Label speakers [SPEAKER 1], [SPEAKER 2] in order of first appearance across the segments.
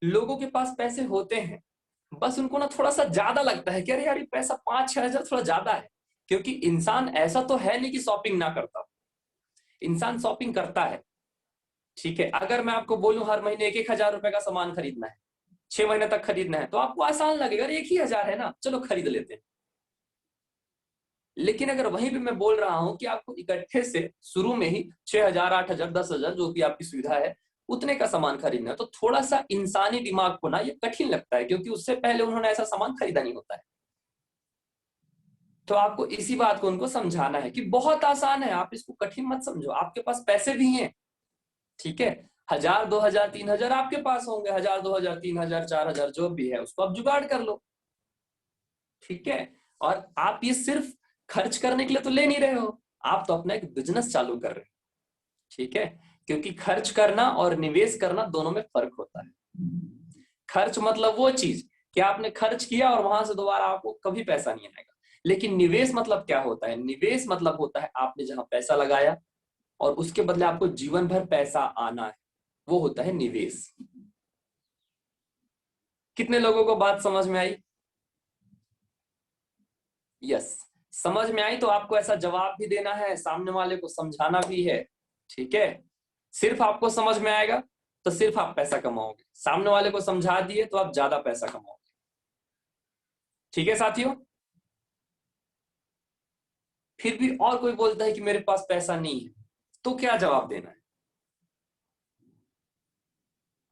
[SPEAKER 1] लोगों के पास पैसे होते हैं, बस उनको ना थोड़ा सा ज्यादा लगता है कि अरे यार ये पैसा 5-6 हजार थोड़ा ज्यादा है। क्योंकि इंसान ऐसा तो है नहीं कि शॉपिंग ना करता, इंसान शॉपिंग करता है। ठीक है, अगर मैं आपको बोलूं हर महीने 1-1 हजार रुपए का सामान खरीदना है, 6 महीने तक खरीदना है, तो आपको आसान लगेगा, अरे 1 ही हजार है ना, चलो खरीद लेते हैं। लेकिन अगर वहीं पे मैं बोल रहा हूं कि आपको इकट्ठे से शुरू में ही 6 हजार, 8 हजार, 10 हजार, जो भी आपकी सुविधा है उतने का सामान खरीदना है, तो थोड़ा सा इंसानी दिमाग को ना ये कठिन लगता है, क्योंकि उससे पहले उन्होंने ऐसा सामान खरीदा नहीं होता है। तो आपको इसी बात को उनको समझाना है कि बहुत आसान है, आप इसको कठिन मत समझो, आपके पास पैसे भी हैं। ठीक है, 1000, 2000, 3000 आपके पास होंगे, 1000, 2000, 3000, 4000 जो भी है उसको आप जुगाड़ कर लो। ठीक है, और आप ये सिर्फ खर्च करने के लिए तो ले नहीं रहे हो, आप तो अपना एक बिजनेस चालू कर रहे हो। ठीक है, क्योंकि खर्च करना और निवेश करना दोनों में फर्क होता है। खर्च मतलब वो चीज कि आपने खर्च किया और वहां से दोबारा आपको कभी पैसा नहीं आएगा। लेकिन निवेश मतलब क्या होता है? निवेश मतलब होता है आपने जहां पैसा लगाया और उसके बदले आपको जीवन भर पैसा आना है, वो होता है निवेश। कितने लोगों को बात समझ में आई? यस, समझ में आई तो आपको ऐसा जवाब भी देना है, सामने वाले को समझाना भी है। ठीक है, सिर्फ आपको समझ में आएगा तो सिर्फ आप पैसा कमाओगे, सामने वाले को समझा दिए तो आप ज्यादा पैसा कमाओगे। ठीक है साथियों, फिर भी और कोई बोलता है कि मेरे पास पैसा नहीं है, तो क्या जवाब देना है?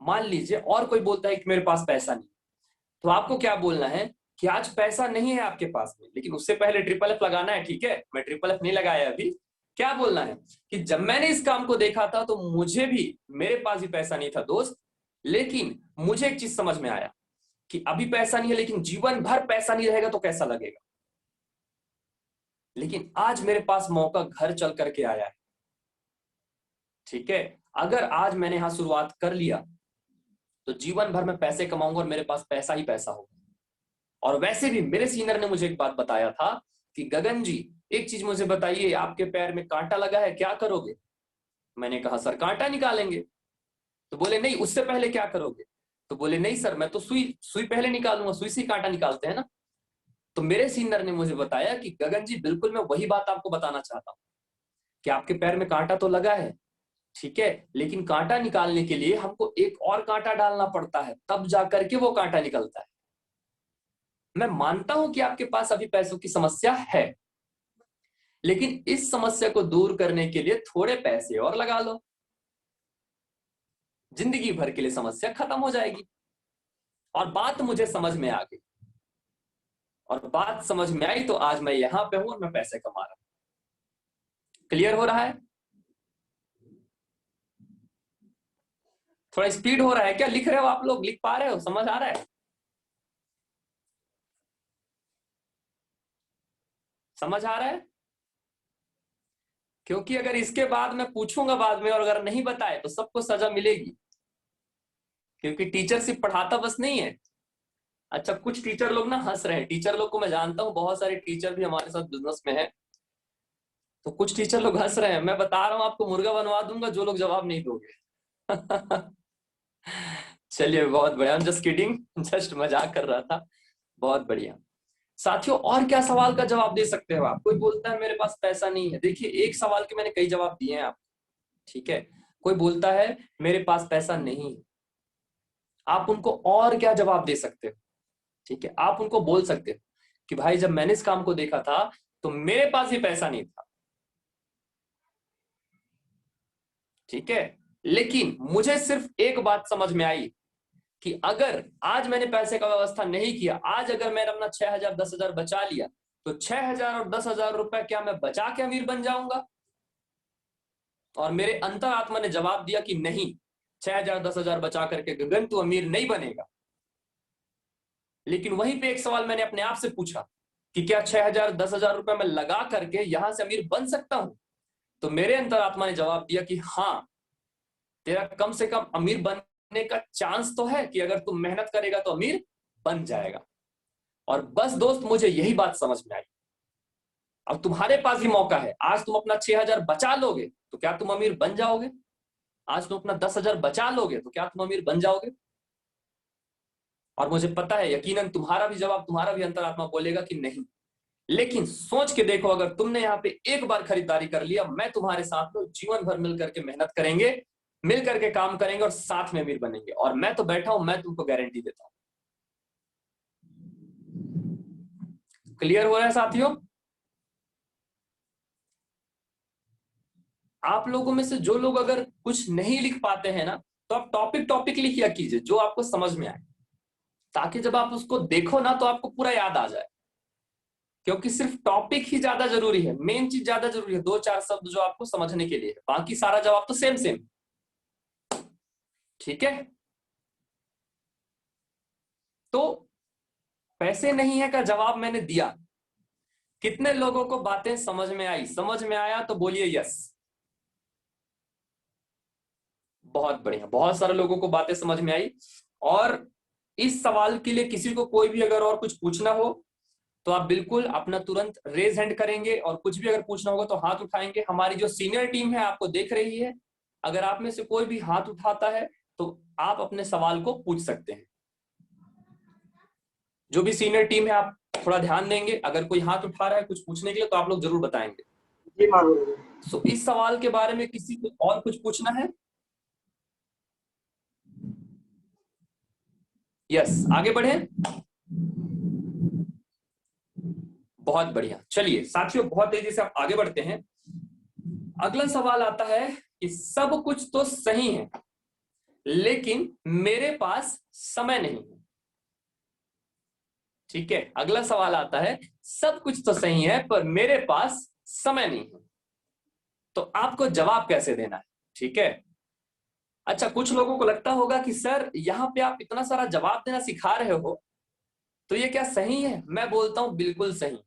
[SPEAKER 1] मान लीजिए और कोई बोलता है कि मेरे पास पैसा नहीं, तो आपको क्या बोलना है कि आज पैसा नहीं है आपके पास में, लेकिन उससे पहले ट्रिपल एफ लगाना है। ठीक है, मैं ट्रिपल एफ नहीं लगाया अभी। क्या बोलना है कि जब मैंने इस काम को देखा था तो मुझे भी, मेरे पास भी पैसा नहीं था दोस्त, लेकिन मुझे एक चीज समझ में आया कि अभी पैसा नहीं है, लेकिन जीवन भर पैसा नहीं रहेगा तो कैसा लगेगा। लेकिन आज मेरे पास मौका घर चल करके आया है। ठीक है, अगर आज मैंने यहां शुरुआत कर लिया तो जीवन भर में पैसे कमाऊंगा और मेरे पास पैसा ही पैसा होगा। और वैसे भी मेरे सीनियर ने मुझे एक बात बताया था कि गगन जी, एक चीज मुझे बताइए, आपके पैर में कांटा लगा है, क्या करोगे? मैंने कहा सर कांटा निकालेंगे। तो बोले नहीं, उससे पहले क्या करोगे? तो बोले नहीं सर, मैं तो सुई सुई पहले निकालूंगा, सुई से कांटा निकालते हैं ना। तो मेरे सीनियर ने मुझे बताया कि गगन जी बिल्कुल मैं वही बात आपको बताना चाहता हूँ कि आपके पैर में कांटा तो लगा है, ठीक है, लेकिन कांटा निकालने के लिए हमको एक और कांटा डालना पड़ता है, तब जाकर के वो कांटा निकलता है। मैं मानता हूं कि आपके पास अभी पैसों की समस्या है, लेकिन इस समस्या को दूर करने के लिए थोड़े पैसे और लगा लो, जिंदगी भर के लिए समस्या खत्म हो जाएगी। और बात मुझे समझ में आ गई, और बात समझ में आई तो आज मैं यहां पे हूं और मैं पैसे कमा रहा हूं। क्लियर हो रहा है? थोड़ा स्पीड हो रहा है क्या? लिख रहे हो आप लोग? लिख पा रहे हो? समझ आ रहा है? समझ आ रहा है? क्योंकि अगर इसके बाद मैं पूछूंगा बाद में और अगर नहीं बताए तो सबको सजा मिलेगी, क्योंकि टीचर सिर्फ पढ़ाता बस नहीं है। अच्छा, कुछ टीचर लोग ना हंस रहे हैं, टीचर लोग को मैं जानता हूँ, बहुत सारे टीचर भी हमारे साथ बिजनेस में है, तो कुछ टीचर लोग हंस रहे हैं। मैं बता रहा हूँ आपको, मुर्गा बनवा दूंगा जो लोग जवाब नहीं दोगे। चलिए बहुत बढ़िया, जस्ट किडिंग, जस्ट मजाक कर रहा था। बहुत बढ़िया साथियों, और क्या सवाल का जवाब दे सकते हो आप? कोई बोलता है मेरे पास पैसा नहीं है, देखिए एक सवाल के मैंने कई जवाब दिए हैं आप। ठीक है, कोई बोलता है मेरे पास पैसा नहीं है, आप उनको और क्या जवाब दे सकते हो? ठीक है, आप उनको बोल सकते हो कि भाई जब मैंने इस काम को देखा था तो मेरे पास भी पैसा नहीं था। ठीक है, लेकिन मुझे सिर्फ एक बात समझ में आई कि अगर आज मैंने पैसे का व्यवस्था नहीं किया, आज अगर मैंने अपना 6 हजार 10 हजार बचा लिया, तो 6 हजार और 10 हजार रुपए क्या मैं बचा के अमीर बन जाऊंगा? और मेरे अंतरात्मा ने जवाब दिया कि नहीं, 6 हजार 10 हजार बचा करके गगन तू अमीर नहीं बनेगा। लेकिन वहीं पे एक सवाल मैंने अपने आप से पूछा कि क्या 6 हजार 10 हजार रुपए मैं लगा करके यहां से अमीर बन सकता हूं? तो मेरे अंतरात्मा ने जवाब दिया कि हाँ, तेरा कम से कम अमीर बनने का चांस तो है, कि अगर तू मेहनत करेगा तो अमीर बन जाएगा। और बस दोस्त, मुझे यही बात समझ में आई। अब तुम्हारे पास भी मौका है, आज तुम अपना 6 हजार बचा लोगे तो क्या तुम अमीर बन जाओगे? आज तुम अपना 10 हजार बचा लोगे तो क्या तुम अमीर बन जाओगे? और मुझे पता है यकीनन तुम्हारा भी जवाब, तुम्हारा भी अंतरात्मा बोलेगा कि नहीं। लेकिन सोच के देखो, अगर तुमने यहाँ पे एक बार खरीदारी कर लिया, मैं तुम्हारे साथ में जीवन भर मिल करके मेहनत करेंगे, मिल करके काम करेंगे और साथ में अमीर बनेंगे। और मैं तो बैठा हूं, मैं तुमको गारंटी देता हूं। क्लियर हो रहा है साथियों? आप लोगों में से जो लोग अगर कुछ नहीं लिख पाते हैं ना, तो आप टॉपिक टॉपिक लिखिया कीजिए जो आपको समझ में आए, ताकि जब आप उसको देखो ना तो आपको पूरा याद आ जाए। क्योंकि सिर्फ टॉपिक ही ज्यादा जरूरी है, मेन चीज ज्यादा जरूरी है, दो चार शब्द जो आपको समझने के लिए है, बाकी सारा जवाब तो सेम सेम। ठीक है? तो पैसे नहीं है का जवाब मैंने दिया। कितने लोगों को बातें समझ में आई? समझ में आया तो बोलिए यस। बहुत बढ़िया, बहुत सारे लोगों को बातें समझ में आई। और इस सवाल के लिए किसी को कोई भी अगर और कुछ पूछना हो तो आप बिल्कुल अपना तुरंत रेज हैंड करेंगे, और कुछ भी अगर पूछना होगा तो हाथ उठाएंगे। हमारी जो सीनियर टीम है आपको देख रही है, अगर आप में से कोई भी हाथ उठाता है तो आप अपने सवाल को पूछ सकते हैं। जो भी सीनियर टीम है आप थोड़ा ध्यान देंगे, अगर कोई हाथ उठा रहा है कुछ पूछने के लिए तो आप लोग जरूर बताएंगे।
[SPEAKER 2] जी मालूम।
[SPEAKER 1] सो इस सवाल के बारे में किसी को और कुछ पूछना है? यस, आगे बढ़े। बहुत बढ़िया, चलिए साथियों बहुत तेजी से आप आगे बढ़ते हैं। अगला सवाल आता है कि सब कुछ तो सही है लेकिन मेरे पास समय नहीं है। ठीक है, अगला सवाल आता है सब कुछ तो सही है पर मेरे पास समय नहीं है, तो आपको जवाब कैसे देना है? ठीक है। अच्छा, कुछ लोगों को लगता होगा कि सर यहाँ पे आप इतना सारा जवाब देना सिखा रहे हो, तो ये क्या सही है? मैं बोलता हूं बिल्कुल सही।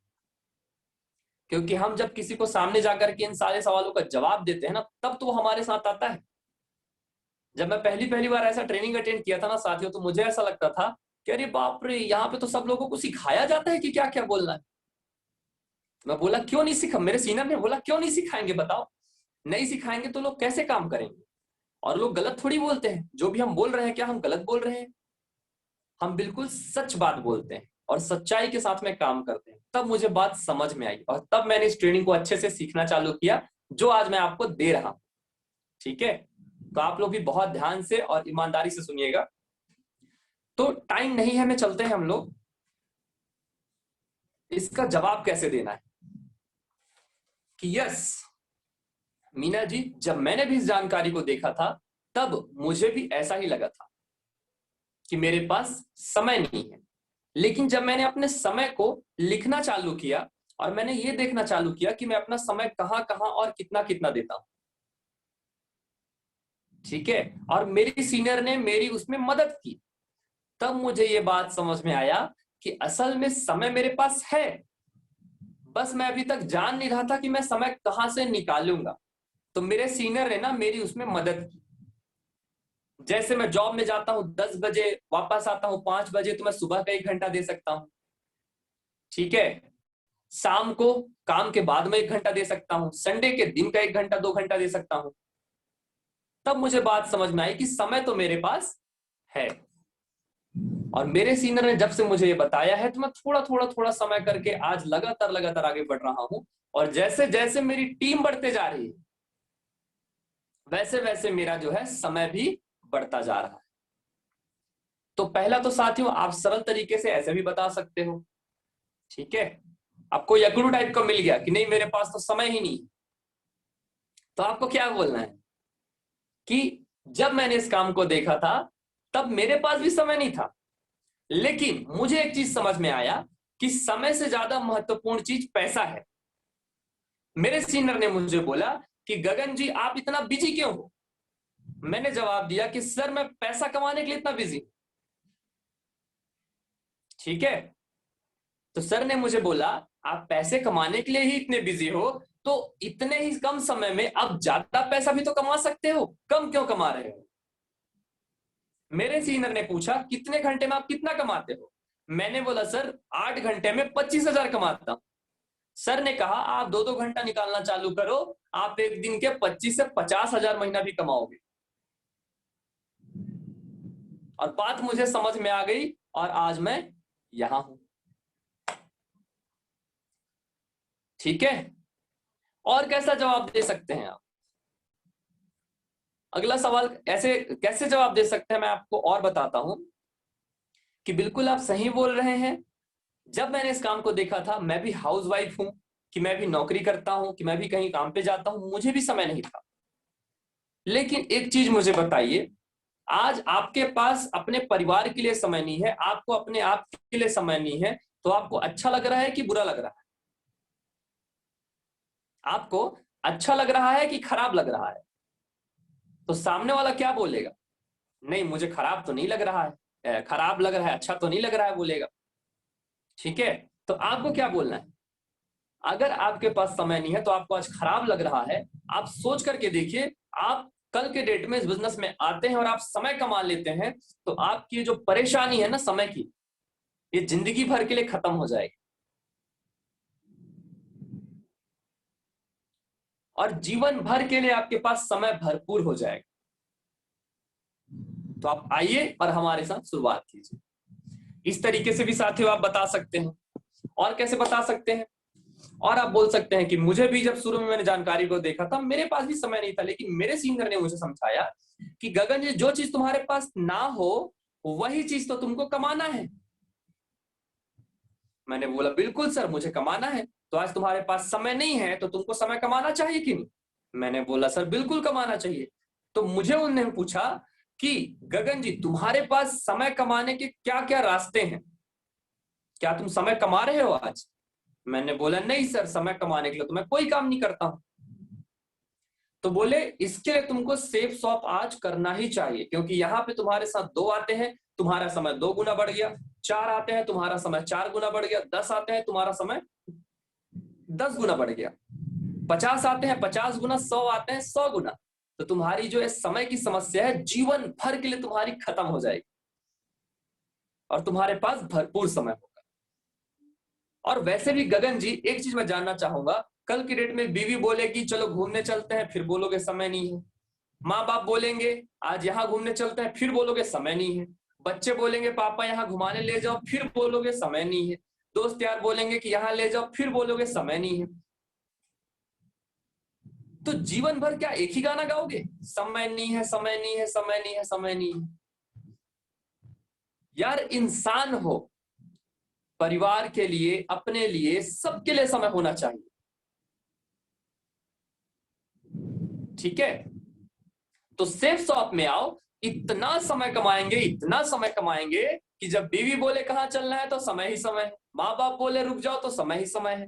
[SPEAKER 1] क्योंकि हम जब किसी को सामने जाकर के इन सारे सवालों का जवाब देते हैं ना, तब तो वो हमारे साथ आता है। जब मैं पहली पहली बार ऐसा ट्रेनिंग अटेंड किया था ना साथियों, तो मुझे ऐसा लगता था कि अरे बाप रे, यहाँ पे तो सब लोगों को सिखाया जाता है कि क्या क्या बोलना है। मैं बोला क्यों नहीं सिखा, मेरे सीनियर ने बोला क्यों नहीं सिखाएंगे, बताओ। नहीं सिखाएंगे तो लोग कैसे काम करेंगे? और लोग गलत थोड़ी बोलते हैं, जो भी हम बोल रहे हैं क्या हम गलत बोल रहे हैं? हम बिल्कुल सच बात बोलते हैं और सच्चाई के साथ में काम करते हैं। तब मुझे बात समझ में आई और तब मैंने इस ट्रेनिंग को अच्छे से सीखना चालू किया, जो आज मैं आपको दे रहा हूं। ठीक है, तो आप लोग भी बहुत ध्यान से और ईमानदारी से सुनिएगा। तो टाइम नहीं है, में चलते हैं हम लोग। इसका जवाब कैसे देना है कि यस मीना जी, जब मैंने भी इस जानकारी को देखा था तब मुझे भी ऐसा ही लगा था कि मेरे पास समय नहीं है। लेकिन जब मैंने अपने समय को लिखना चालू किया और मैंने ये देखना चालू किया कि मैं अपना समय कहां कहां और कितना कितना देता हूं, ठीक है, और मेरी सीनियर ने मेरी उसमें मदद की, तब मुझे ये बात समझ में आया कि असल में समय मेरे पास है, बस मैं अभी तक जान नहीं रहा था कि मैं समय कहां से निकालूंगा। तो मेरे सीनियर ने ना मेरी उसमें मदद की। जैसे मैं जॉब में जाता हूं 10 बजे, वापस आता हूं 5 बजे, तो मैं सुबह का 1 घंटा दे सकता हूं। ठीक है, शाम को काम के बाद में 1 घंटा दे सकता हूं, संडे के दिन का 1 घंटा 2 घंटा दे सकता हूं। तब मुझे बात समझ में आई कि समय तो मेरे पास है। और मेरे सीनियर ने जब से मुझे ये बताया है तो मैं थोड़ा थोड़ा थोड़ा समय करके आज लगातार लगातार आगे बढ़ रहा हूं। और जैसे जैसे मेरी टीम बढ़ते जा रही है वैसे वैसे मेरा जो है समय भी बढ़ता जा रहा है। तो पहला तो साथियों आप सरल तरीके से ऐसे भी बता सकते हो। ठीक है, आपको यकड़ू टाइप का मिल गया कि नहीं मेरे पास तो समय ही नहीं, तो आपको क्या बोलना है कि जब मैंने इस काम को देखा था तब मेरे पास भी समय नहीं था, लेकिन मुझे एक चीज समझ में आया कि समय से ज्यादा महत्वपूर्ण चीज पैसा है। मेरे सीनियर ने मुझे बोला कि गगन जी आप इतना बिजी क्यों हो? मैंने जवाब दिया कि सर मैं पैसा कमाने के लिए इतना बिजी। ठीक है, तो सर ने मुझे बोला आप पैसे कमाने के लिए ही इतने बिजी हो, तो इतने ही कम समय में आप ज्यादा पैसा भी तो कमा सकते हो, कम क्यों कमा रहे हो? मेरे सीनियर ने पूछा कितने घंटे में आप कितना कमाते हो? मैंने बोला सर 8 घंटे में 25,000 कमाता हूं। सर ने कहा आप 2-2 घंटा निकालना चालू करो, आप एक दिन के 25 से 50,000 महीना भी कमाओगे। और बात मुझे समझ में आ गई और आज मैं यहां हूं। ठीक है, और कैसा जवाब दे सकते हैं आप? अगला सवाल ऐसे कैसे जवाब दे सकते हैं, मैं आपको और बताता हूं कि बिल्कुल आप सही बोल रहे हैं। जब मैंने इस काम को देखा था, मैं भी हाउसवाइफ हूं, कि मैं भी नौकरी करता हूं, कि मैं भी कहीं काम पे जाता हूं, मुझे भी समय नहीं था। लेकिन एक चीज मुझे बताइए, आज आपके पास अपने परिवार के लिए समय नहीं है, आपको अपने आप के लिए समय नहीं है, तो आपको अच्छा लग रहा है कि बुरा लग रहा है? आपको अच्छा लग रहा है कि खराब लग रहा है? तो सामने वाला क्या बोलेगा? नहीं, मुझे खराब तो नहीं लग रहा है, खराब लग रहा है, अच्छा तो नहीं लग रहा है बोलेगा। ठीक है, तो आपको क्या बोलना है? अगर आपके पास समय नहीं है तो आपको आज खराब लग रहा है, आप सोच करके देखिए, आप कल के डेट में इस बिजनेस में आते हैं और आप समय कमा लेते हैं, तो आपकी जो परेशानी है ना समय की, ये जिंदगी भर के लिए खत्म हो जाएगी और जीवन भर के लिए आपके पास समय भरपूर हो जाएगा। तो आप आइए और हमारे साथ शुरुआत कीजिए। इस तरीके से भी साथियों आप बता सकते हैं। और कैसे बता सकते हैं? और आप बोल सकते हैं कि मुझे भी जब शुरू में मैंने जानकारी को देखा था, मेरे पास भी समय नहीं था, लेकिन मेरे सीनियर ने मुझे समझाया कि गगन जी, जो चीज तुम्हारे पास ना हो वही चीज तो तुमको कमाना है। मैंने बोला बिल्कुल सर, मुझे कमाना है। तो आज तुम्हारे पास समय नहीं है तो तुमको समय कमाना चाहिए कि नहीं? मैंने बोला सर बिल्कुल कमाना चाहिए। तो मुझे उन्होंने पूछा कि गगन जी, तुम्हारे पास समय कमाने के क्या क्या रास्ते हैं, क्या तुम समय कमा रहे हो आज? मैंने बोला नहीं सर, समय कमाने के लिए तो मैं कोई काम नहीं करता हूं। तो बोले इसके लिए तुमको सेफ स्वैप आज करना ही चाहिए, क्योंकि यहाँ पे तुम्हारे साथ 2 आते हैं, तुम्हारा समय 2 गुना बढ़ गया। 4 आते हैं, तुम्हारा समय 4 गुना बढ़ गया। 10 आते हैं, तुम्हारा समय 10 गुना बढ़ गया। 50 आते हैं, 50 गुना। 100 आते हैं, 100 गुना। तो तुम्हारी जो है समय की समस्या है, जीवन भर के लिए तुम्हारी खत्म हो जाएगी और तुम्हारे पास भरपूर समय होगा। और वैसे भी गगन जी, एक चीज मैं जानना चाहूंगा, कल की डेट में बीवी बोलेगी चलो घूमने चलते हैं, फिर बोलोगे समय नहीं है। माँ बाप बोलेंगे आज यहाँ घूमने चलते हैं, फिर बोलोगे समय नहीं है। बच्चे बोलेंगे पापा यहाँ घुमाने ले जाओ, फिर बोलोगे समय नहीं है। दोस्त यार बोलेंगे कि यहाँ ले जाओ, फिर बोलोगे समय नहीं है। तो जीवन भर क्या एक ही गाना गाओगे, समय नहीं है, समय नहीं है, समय नहीं है, समय नहीं है? यार इंसान हो, परिवार के लिए, अपने लिए, सबके लिए समय होना चाहिए। ठीक है, तो सेफ शॉप में आओ, इतना समय कमाएंगे, इतना समय कमाएंगे कि जब बीवी बोले कहाँ चलना है तो समय ही समय है। माँ बाप बोले रुक जाओ तो समय ही समय है।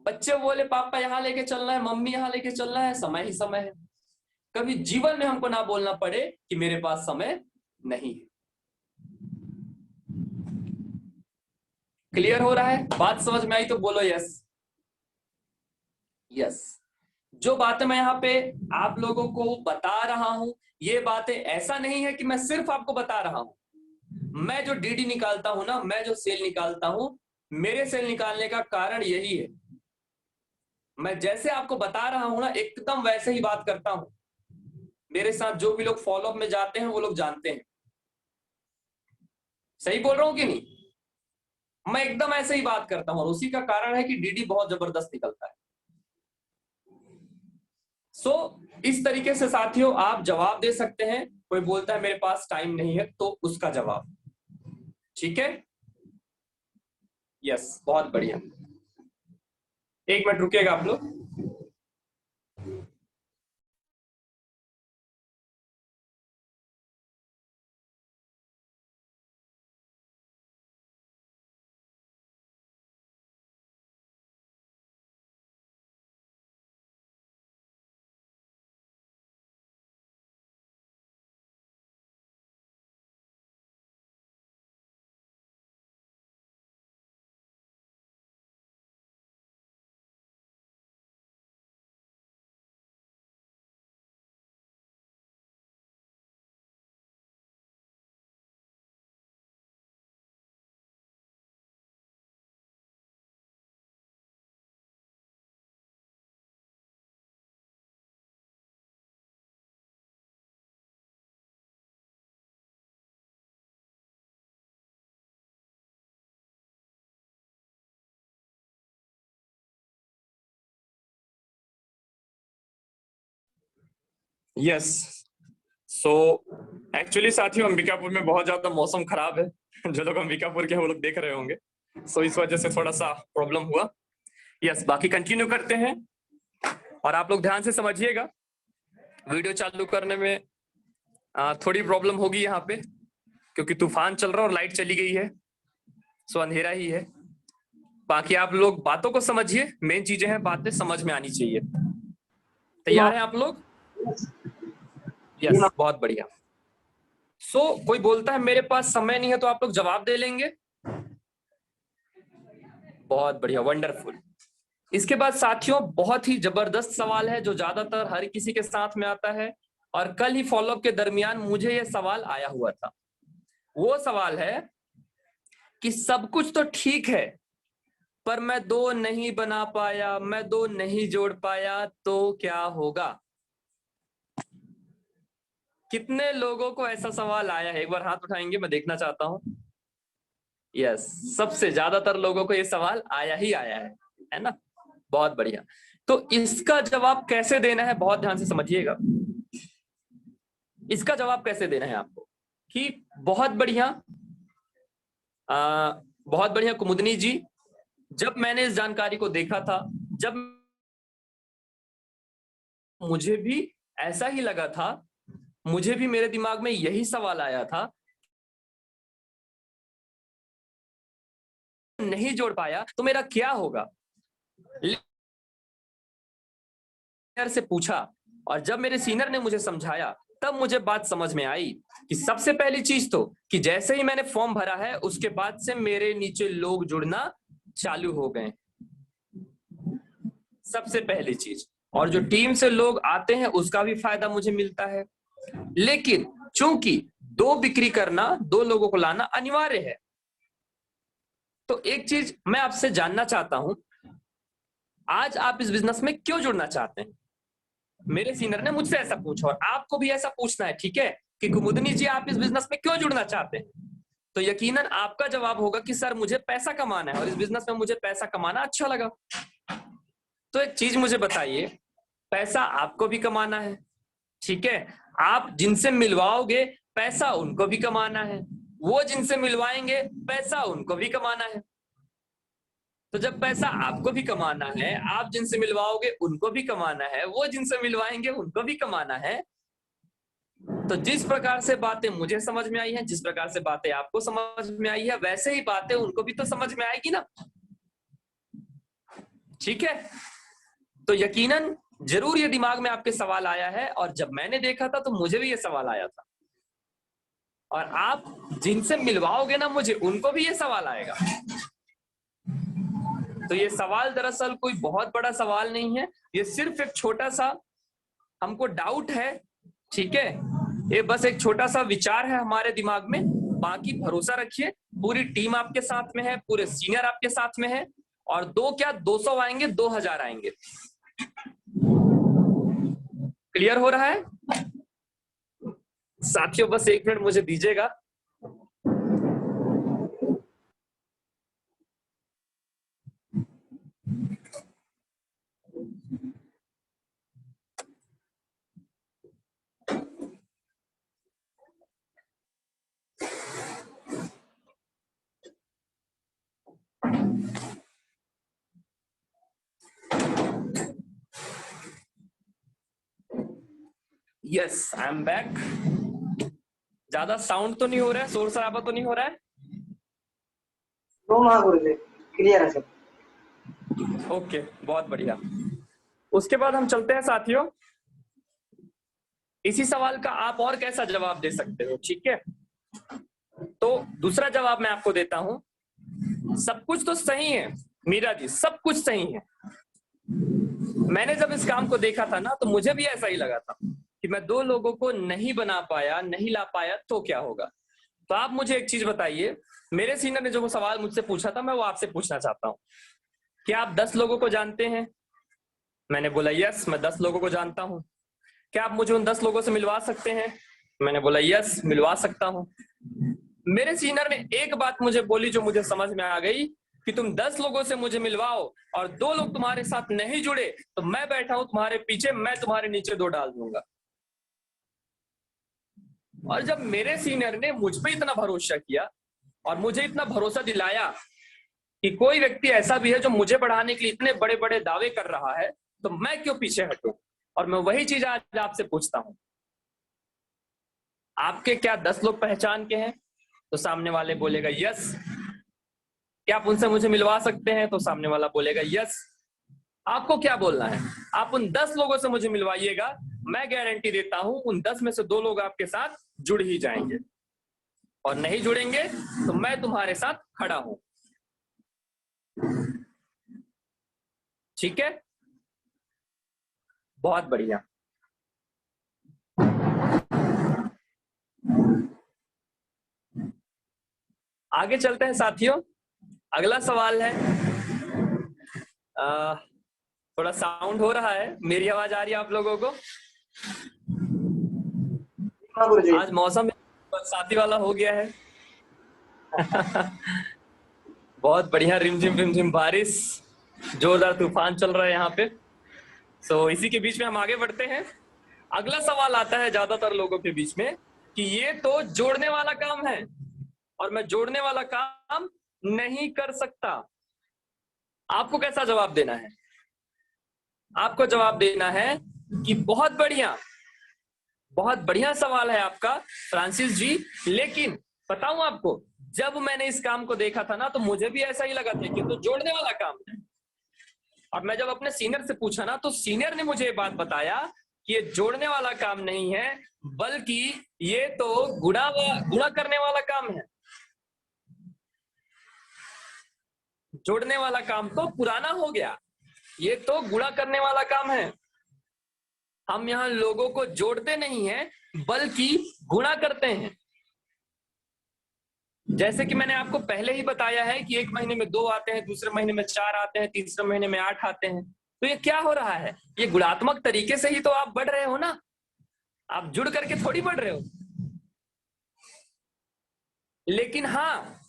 [SPEAKER 1] बच्चे बोले पापा यहाँ लेके चलना है, मम्मी यहाँ लेके चलना है, समय ही समय है। कभी जीवन में हमको ना बोलना पड़े कि मेरे पास समय नहीं है। क्लियर हो रहा है? बात समझ में आई तो बोलो यस। यस। जो बातें मैं यहाँ पे आप लोगों को बता रहा हूं, ये बातें ऐसा नहीं है कि मैं सिर्फ आपको बता रहा हूं। मैं जो डीडी निकालता हूं ना, मैं जो सेल निकालता हूं, मेरे सेल निकालने का कारण यही है। मैं जैसे आपको बता रहा हूं ना, एकदम वैसे ही बात करता हूं। मेरे साथ जो भी लोग फॉलोअप में जाते हैं वो लोग जानते हैं। सही बोल रहा हूं कि नहीं? मैं एकदम ऐसे ही बात करता हूं और उसी का कारण है कि डीडी बहुत जबरदस्त निकलता है। सो इस तरीके से साथियों आप जवाब दे सकते हैं। कोई बोलता है मेरे पास टाइम नहीं है, तो उसका जवाब। ठीक है, यस, बहुत बढ़िया। 1 मिनट रुकिएगा आप लोग। यस। सो एक्चुअली साथियों, अंबिकापुर में बहुत ज्यादा मौसम खराब है। जो लोग अंबिकापुर के हैं वो लोग देख रहे होंगे। सो इस वजह से थोड़ा सा प्रॉब्लम हुआ। यस, बाकी कंटिन्यू करते हैं और आप लोग ध्यान से समझिएगा। वीडियो चालू करने में थोड़ी प्रॉब्लम होगी यहाँ पे, क्योंकि तूफान चल रहा है और लाइट चली गई है। सो अंधेरा ही है। बाकी आप लोग बातों को समझिए, मेन चीजें हैं, बातें समझ में आनी चाहिए। तैयार हैं आप लोग? यस, बहुत बढ़िया। कोई बोलता है मेरे पास समय नहीं है, तो आप लोग जवाब दे लेंगे। बहुत बढ़िया, वंडरफुल। इसके बाद साथियों, बहुत ही जबरदस्त सवाल है जो ज्यादातर हर किसी के साथ में आता है, और कल ही फॉलोअप के दरमियान मुझे यह सवाल आया हुआ था। वो सवाल है कि सब कुछ तो ठीक है, पर मैं 2 नहीं बना पाया, मैं 2 नहीं जोड़ पाया, तो क्या होगा? कितने लोगों को ऐसा सवाल आया है? एक बार हाथ उठाएंगे, मैं देखना चाहता हूं। यस, सबसे ज्यादातर लोगों को यह सवाल आया ही आया है ना? बहुत बढ़िया। तो इसका जवाब कैसे देना है, बहुत ध्यान से समझिएगा। इसका जवाब कैसे देना है आपको कि बहुत बढ़िया, बहुत बढ़िया कुमुदनी जी। जब मैंने इस जानकारी को देखा था, जब मुझे भी ऐसा ही लगा था, मुझे भी मेरे दिमाग में यही सवाल आया था, नहीं जोड़ पाया तो मेरा क्या होगा। सीनियर से पूछा, और जब मेरे सीनियर ने मुझे समझाया, तब मुझे बात समझ में आई कि सबसे पहली चीज तो कि जैसे ही मैंने फॉर्म भरा है, उसके बाद से मेरे नीचे लोग जुड़ना चालू हो गए। सबसे पहली चीज। और जो टीम से लोग आते हैं उसका भी फायदा मुझे मिलता है। लेकिन चूंकि 2 बिक्री करना, 2 लोगों को लाना अनिवार्य है, तो एक चीज मैं आपसे जानना चाहता हूं, आज आप इस बिजनेस में क्यों जुड़ना चाहते हैं? मेरे सीनियर ने मुझसे ऐसा पूछा, और आपको भी ऐसा पूछना है, ठीक है, कि कुमुदनी जी आप इस बिजनेस में क्यों जुड़ना चाहते हैं? तो यकीनन आपका जवाब होगा कि सर मुझे पैसा कमाना है, और इस बिजनेस में मुझे पैसा कमाना अच्छा लगा। तो एक चीज मुझे बताइए, पैसा आपको भी कमाना है, ठीक है, आप जिनसे मिलवाओगे पैसा उनको भी कमाना है, वो जिनसे मिलवाएंगे पैसा उनको भी कमाना है। तो जब पैसा आपको भी कमाना है, आप जिनसे मिलवाओगे उनको भी कमाना है, वो जिनसे मिलवाएंगे उनको भी कमाना है, तो जिस प्रकार से बातें मुझे समझ में आई है, जिस प्रकार से बातें आपको समझ में आई है, वैसे ही बातें उनको भी तो समझ में आएगी ना। ठीक है, तो यकीनन जरूर ये दिमाग में आपके सवाल आया है, और जब मैंने देखा था तो मुझे भी ये सवाल आया था, और आप जिनसे मिलवाओगे ना मुझे, उनको भी ये सवाल आएगा। तो ये सवाल दरअसल कोई बहुत बड़ा सवाल नहीं है, ये सिर्फ एक छोटा सा हमको डाउट है, ठीक है, ये बस एक छोटा सा विचार है हमारे दिमाग में। बाकी भरोसा रखिए, पूरी टीम आपके साथ में है, पूरे सीनियर आपके साथ में है, और 2 क्या 200 आएंगे, 2000 आएंगे। क्लियर हो रहा है साथियों? बस 1 मिनट मुझे दीजिएगा। Yes, I am back. ज्यादा साउंड तो नहीं हो रहा है, शोर शराबा तो नहीं हो रहा है?
[SPEAKER 2] क्लियर है सर।
[SPEAKER 1] ओके, बहुत बढ़िया। उसके बाद हम चलते हैं साथियों, इसी सवाल का आप और कैसा जवाब दे सकते हो, ठीक है? तो दूसरा जवाब मैं आपको देता हूं, सब कुछ तो सही है मीरा जी, सब कुछ सही है। मैंने जब इस काम को देखा था ना, तो मुझे भी ऐसा ही लगा था कि मैं 2 लोगों को नहीं बना पाया, नहीं ला पाया, तो क्या होगा। तो आप मुझे एक चीज बताइए, मेरे सीनियर ने जो वो सवाल मुझसे पूछा था, मैं वो आपसे पूछना चाहता हूँ। क्या आप 10 लोगों को जानते हैं? मैंने बोला यस, मैं 10 लोगों को जानता हूँ। क्या आप मुझे उन 10 लोगों से मिलवा सकते हैं? मैंने बोला यस, मिलवा सकता हूँ। मेरे सीनियर ने एक बात मुझे बोली जो मुझे समझ में आ गई, कि तुम 10 लोगों से मुझे मिलवाओ और 2 लोग तुम्हारे साथ नहीं जुड़े, तो मैं बैठा हूं तुम्हारे पीछे, मैं तुम्हारे नीचे 2 डाल दूंगा। और जब मेरे सीनियर ने मुझ पे इतना भरोसा किया और मुझे इतना भरोसा दिलाया कि कोई व्यक्ति ऐसा भी है जो मुझे पढ़ाने के लिए इतने बड़े बड़े दावे कर रहा है, तो मैं क्यों पीछे हटूं। और मैं वही चीज आज आपसे पूछता हूं, आपके क्या 10 लोग पहचान के हैं? तो सामने वाले बोलेगा यस। क्या आप उनसे मुझे मिलवा सकते हैं? तो सामने वाला बोलेगा यस। आपको क्या बोलना है? आप उन 10 लोगों से मुझे मिलवाइएगा, मैं गारंटी देता हूं उन 10 में से 2 लोग आपके साथ जुड़ ही जाएंगे, और नहीं जुड़ेंगे तो मैं तुम्हारे साथ खड़ा हूं। ठीक है, बहुत बढ़िया। आगे चलते हैं साथियों। अगला सवाल है, थोड़ा साउंड हो रहा है, मेरी आवाज आ रही है आप लोगों को? आज मौसम बरसाती वाला हो गया है। बहुत बढ़िया, रिमझिम बारिश, जोरदार तूफान चल रहा है यहाँ पे। सो इसी के बीच में हम आगे बढ़ते हैं। अगला सवाल आता है ज्यादातर लोगों के बीच में कि ये तो जोड़ने वाला काम है और मैं जोड़ने वाला काम नहीं कर सकता। आपको कैसा जवाब देना है? आपको जवाब देना है कि बहुत बढ़िया सवाल है आपका फ्रांसिस जी, लेकिन बताऊं आपको, जब मैंने इस काम को देखा था ना, तो मुझे भी ऐसा ही लगा था कि तो जोड़ने वाला काम है। और मैं जब अपने सीनियर से पूछा ना, तो सीनियर ने मुझे ये बात बताया कि ये जोड़ने वाला काम नहीं है, बल्कि ये तो गुणा करने वाला काम है। जोड़ने वाला काम तो पुराना हो गया, ये तो गुणा करने वाला काम है। हम यहां लोगों को जोड़ते नहीं हैं, बल्कि गुणा करते हैं। जैसे कि मैंने आपको पहले ही बताया है कि एक महीने में 2 आते हैं, दूसरे महीने में 4 आते हैं, तीसरे महीने में 8 आते हैं। तो ये क्या हो रहा है? ये गुणात्मक तरीके से ही तो आप बढ़ रहे हो ना, आप जुड़ करके थोड़ी बढ़ रहे हो। लेकिन हाँ,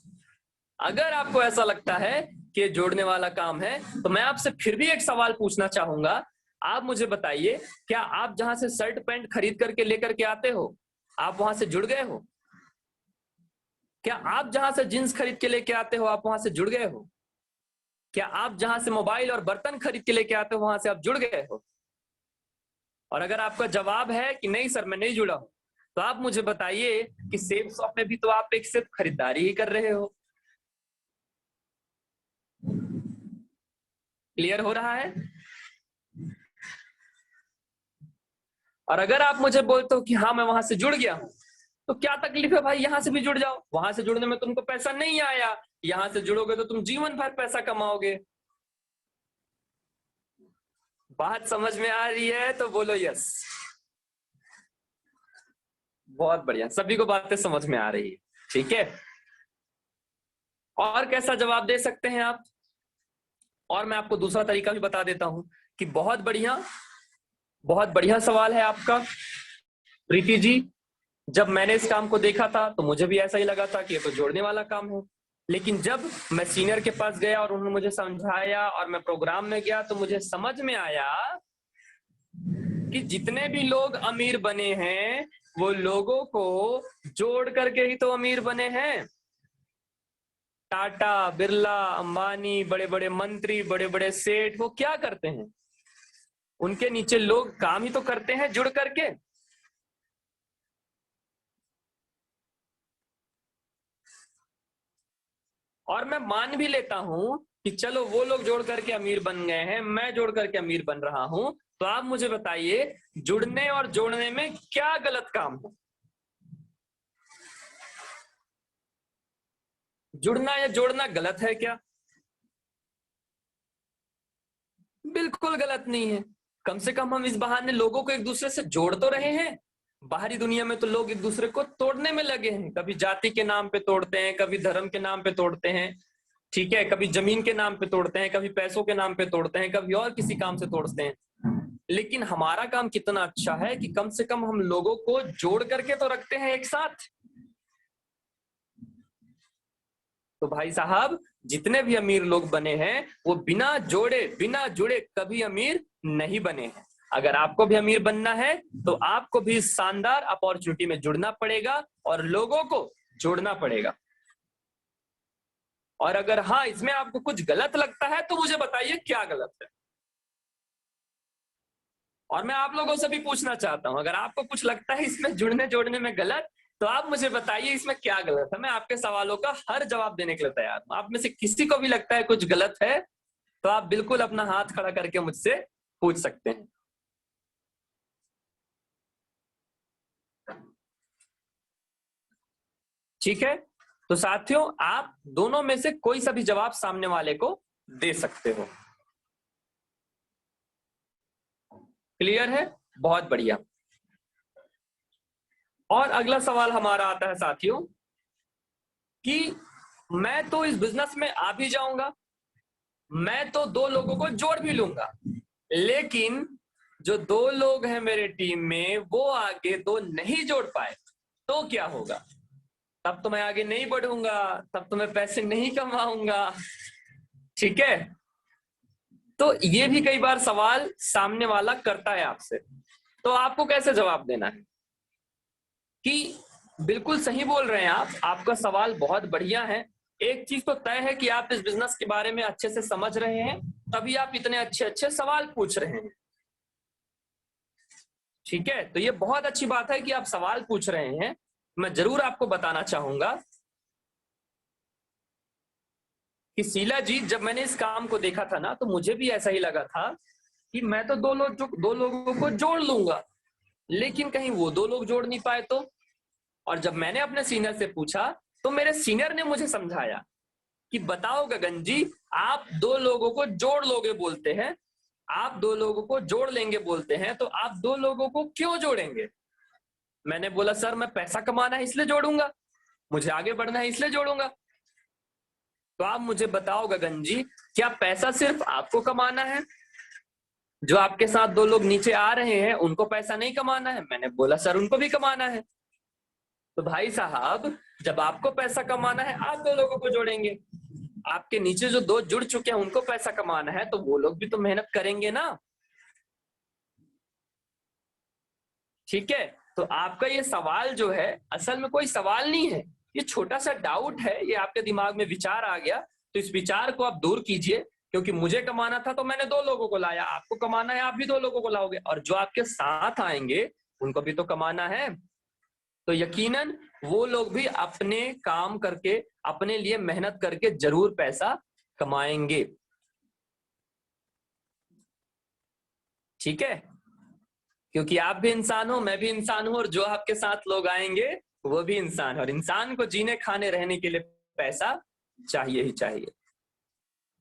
[SPEAKER 1] अगर आपको ऐसा लगता है कि जोड़ने वाला काम है, तो मैं आपसे फिर भी एक सवाल पूछना चाहूंगा। आप मुझे बताइए, क्या आप जहां से शर्ट पैंट खरीद करके लेकर के आते हो, आप वहां से जुड़ गए हो? क्या आप जहां से जींस खरीद के लेके आते हो, आप वहां से जुड़ गए हो? क्या आप जहां से मोबाइल और बर्तन खरीद के लेके आते हो, वहां से आप जुड़ गए हो? और अगर आपका जवाब है कि नहीं सर मैं नहीं जुड़ा हूं, तो आप मुझे बताइए कि सेब शॉप में भी तो आप एक सिर्फ खरीदारी ही कर रहे हो। क्लियर हो रहा है? और अगर आप मुझे बोलते हो कि हाँ मैं वहां से जुड़ गया हूं, तो क्या तकलीफ है भाई, यहां से भी जुड़ जाओ। वहां से जुड़ने में तुमको पैसा नहीं आया, यहां से जुड़ोगे तो तुम जीवन भर पैसा कमाओगे। बात समझ में आ रही है तो बोलो यस। बहुत बढ़िया, सभी को बातें समझ में आ रही है। ठीक है, और कैसा जवाब दे सकते हैं आप? और मैं आपको दूसरा तरीका भी बता देता हूं कि बहुत बढ़िया सवाल है आपका प्रीति जी। जब मैंने इस काम को देखा था तो मुझे भी ऐसा ही लगा था कि ये तो जोड़ने वाला काम है। लेकिन जब मैं सीनियर के पास गया और उन्होंने मुझे समझाया और मैं प्रोग्राम में गया, तो मुझे समझ में आया कि जितने भी लोग अमीर बने हैं, वो लोगों को जोड़ करके ही तो अमीर बने हैं। टाटा, बिरला, अंबानी, बड़े बड़े मंत्री, बड़े बड़े सेठ, वो क्या करते हैं? उनके नीचे लोग काम ही तो करते हैं जुड़ करके। और मैं मान भी लेता हूं कि चलो वो लोग जोड़ करके अमीर बन गए हैं, मैं जोड़ करके अमीर बन रहा हूं, तो आप मुझे बताइए जुड़ने और जोड़ने में क्या गलत काम है? जुड़ना या जोड़ना गलत है क्या? बिल्कुल गलत नहीं है। कम से कम हम इस बहाने लोगों को एक दूसरे से जोड़ तो रहे हैं। बाहरी दुनिया में तो लोग एक दूसरे को तोड़ने में लगे हैं, कभी जाति के नाम पे तोड़ते हैं, कभी धर्म के नाम पे तोड़ते हैं, ठीक है, कभी जमीन के नाम पे तोड़ते हैं, कभी पैसों के नाम पे तोड़ते हैं, कभी और किसी काम से तोड़ते हैं। लेकिन हमारा काम कितना अच्छा है कि कम से कम हम लोगों को जोड़ करके तो रखते हैं एक साथ। तो भाई साहब, जितने भी अमीर लोग बने हैं, वो बिना जोड़े बिना जुड़े कभी अमीर नहीं बने हैं। अगर आपको भी अमीर बनना है तो आपको भी इस शानदार अपॉर्चुनिटी में जुड़ना पड़ेगा और लोगों को जोड़ना पड़ेगा। और अगर हाँ इसमें आपको कुछ गलत लगता है तो मुझे बताइए क्या गलत है। और मैं आप लोगों से भी पूछना चाहता हूं, अगर आपको कुछ लगता है इसमें जुड़ने जोड़ने में गलत, तो आप मुझे बताइए इसमें क्या गलत है। मैं आपके सवालों का हर जवाब देने के लिए तैयार हूं। आप में से किसी को भी लगता है कुछ गलत है तो आप बिल्कुल अपना हाथ खड़ा करके मुझसे पूछ सकते हैं। ठीक है, तो साथियों आप दोनों में से कोई सा भी जवाब सामने वाले को दे सकते हो। क्लियर है? बहुत बढ़िया। और अगला सवाल हमारा आता है साथियों कि मैं तो इस बिजनेस में आ भी जाऊंगा, मैं तो दो लोगों को जोड़ भी लूंगा, लेकिन जो दो लोग हैं मेरे टीम में वो आगे दो नहीं जोड़ पाए तो क्या होगा? तब तो मैं आगे नहीं बढ़ूंगा, तब तो मैं पैसे नहीं कमाऊंगा। ठीक है, तो ये भी कई बार सवाल सामने वाला करता है आपसे, तो आपको कैसे जवाब देना है कि बिल्कुल सही बोल रहे हैं आप, आपका सवाल बहुत बढ़िया है। एक चीज तो तय है कि आप इस बिजनेस के बारे में अच्छे से समझ रहे हैं, तभी आप इतने अच्छे अच्छे सवाल पूछ रहे हैं। ठीक है, तो ये बहुत अच्छी बात है कि आप सवाल पूछ रहे हैं। मैं जरूर आपको बताना चाहूंगा कि शीला जी, जब मैंने इस काम को देखा था ना तो मुझे भी ऐसा ही लगा था कि मैं तो दो लोगों को जोड़ लूंगा, लेकिन कहीं वो दो लोग जोड़ नहीं पाए तो। और जब मैंने अपने सीनियर से पूछा तो मेरे सीनियर ने मुझे समझाया कि बताओ गगन जी, आप दो लोगों को जोड़ लोगे बोलते हैं, आप दो लोगों को जोड़ लेंगे बोलते हैं, तो आप दो लोगों को क्यों जोड़ेंगे? मैंने बोला सर मैं पैसा कमाना है इसलिए जोड़ूंगा, मुझे आगे बढ़ना है इसलिए जोड़ूंगा। तो आप मुझे बताओ गगन जी, क्या पैसा सिर्फ आपको कमाना है? जो आपके साथ दो लोग नीचे आ रहे हैं उनको पैसा नहीं कमाना है? मैंने बोला सर उनको भी कमाना है। तो भाई साहब, जब आपको पैसा कमाना है आप दो लोगों को जोड़ेंगे, आपके नीचे जो दो जुड़ चुके हैं उनको पैसा कमाना है तो वो लोग भी तो मेहनत करेंगे ना। ठीक है, तो आपका ये सवाल जो है असल में कोई सवाल नहीं है, ये छोटा सा डाउट है, ये आपके दिमाग में विचार आ गया, तो इस विचार को आप दूर कीजिए। क्योंकि मुझे कमाना था तो मैंने दो लोगों को लाया, आपको कमाना है आप भी दो लोगों को लाओगे, और जो आपके साथ आएंगे उनको भी तो कमाना है। तो यकीनन वो लोग भी अपने काम करके, अपने लिए मेहनत करके जरूर पैसा कमाएंगे। ठीक है, क्योंकि आप भी इंसान हो, मैं भी इंसान हूं, और जो आपके साथ लोग आएंगे वो भी इंसान है, और इंसान को जीने खाने रहने के लिए पैसा चाहिए ही चाहिए।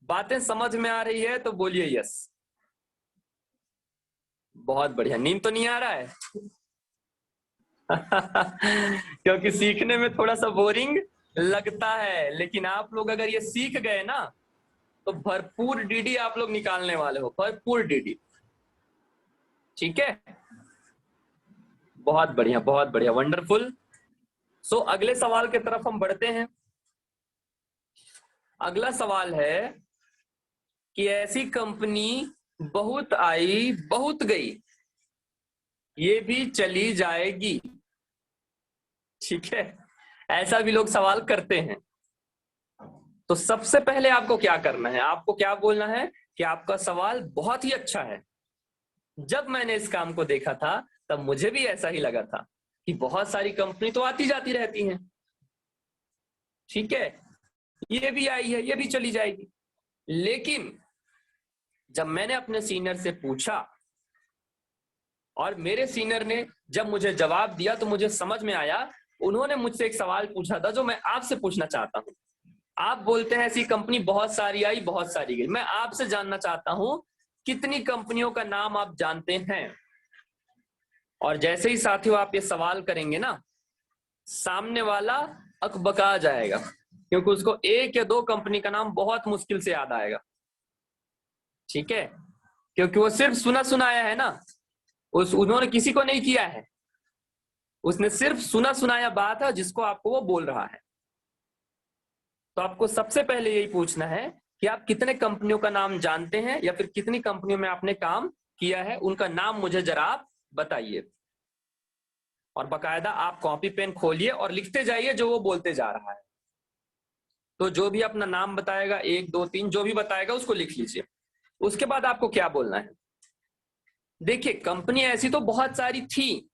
[SPEAKER 1] बातें समझ में आ रही है तो बोलिए यस। बहुत बढ़िया। नींद तो नहीं आ रहा है? क्योंकि सीखने में थोड़ा सा बोरिंग लगता है, लेकिन आप लोग अगर ये सीख गए ना तो भरपूर डीडी आप लोग निकालने वाले हो, भरपूर डीडी। ठीक है, बहुत बढ़िया, बहुत बढ़िया, वंडरफुल। सो अगले सवाल की तरफ हम बढ़ते हैं। अगला सवाल है कि ऐसी कंपनी बहुत आई बहुत गई, ये भी चली जाएगी। ठीक है, ऐसा भी लोग सवाल करते हैं। तो सबसे पहले आपको क्या करना है, आपको क्या बोलना है कि आपका सवाल बहुत ही अच्छा है। जब मैंने इस काम को देखा था तब मुझे भी ऐसा ही लगा था कि बहुत सारी कंपनी तो आती जाती रहती हैं। ठीक है, ये भी आई है, ये भी चली जाएगी। लेकिन जब मैंने अपने सीनियर से पूछा और मेरे सीनियर ने जब मुझे जवाब दिया तो मुझे समझ में आया, उन्होंने मुझसे एक सवाल पूछा था जो मैं आपसे पूछना चाहता हूं। आप बोलते हैं ऐसी कंपनी बहुत सारी आई बहुत सारी गई, मैं आपसे जानना चाहता हूं कितनी कंपनियों का नाम आप जानते हैं? और जैसे ही साथियों आप ये सवाल करेंगे ना, सामने वाला अकबका जाएगा, क्योंकि उसको एक या दो कंपनी का नाम बहुत मुश्किल से याद आएगा। ठीक है, क्योंकि वो सिर्फ सुना सुनाया है ना, उन्होंने किसी को नहीं किया है, उसने सिर्फ सुना सुनाया बात है जिसको आपको वो बोल रहा है। तो आपको सबसे पहले यही पूछना है कि आप कितने कंपनियों का नाम जानते हैं या फिर कितनी कंपनियों में आपने काम किया है उनका नाम मुझे जरा आप बताइए। और बकायदा आप कॉपी पेन खोलिए और लिखते जाइए जो वो बोलते जा रहा है। तो जो भी अपना नाम बताएगा, 1 2 3 जो भी बताएगा उसको लिख लीजिए। उसके बाद आपको क्या बोलना है, देखिए कंपनी ऐसी तो बहुत सारी थी,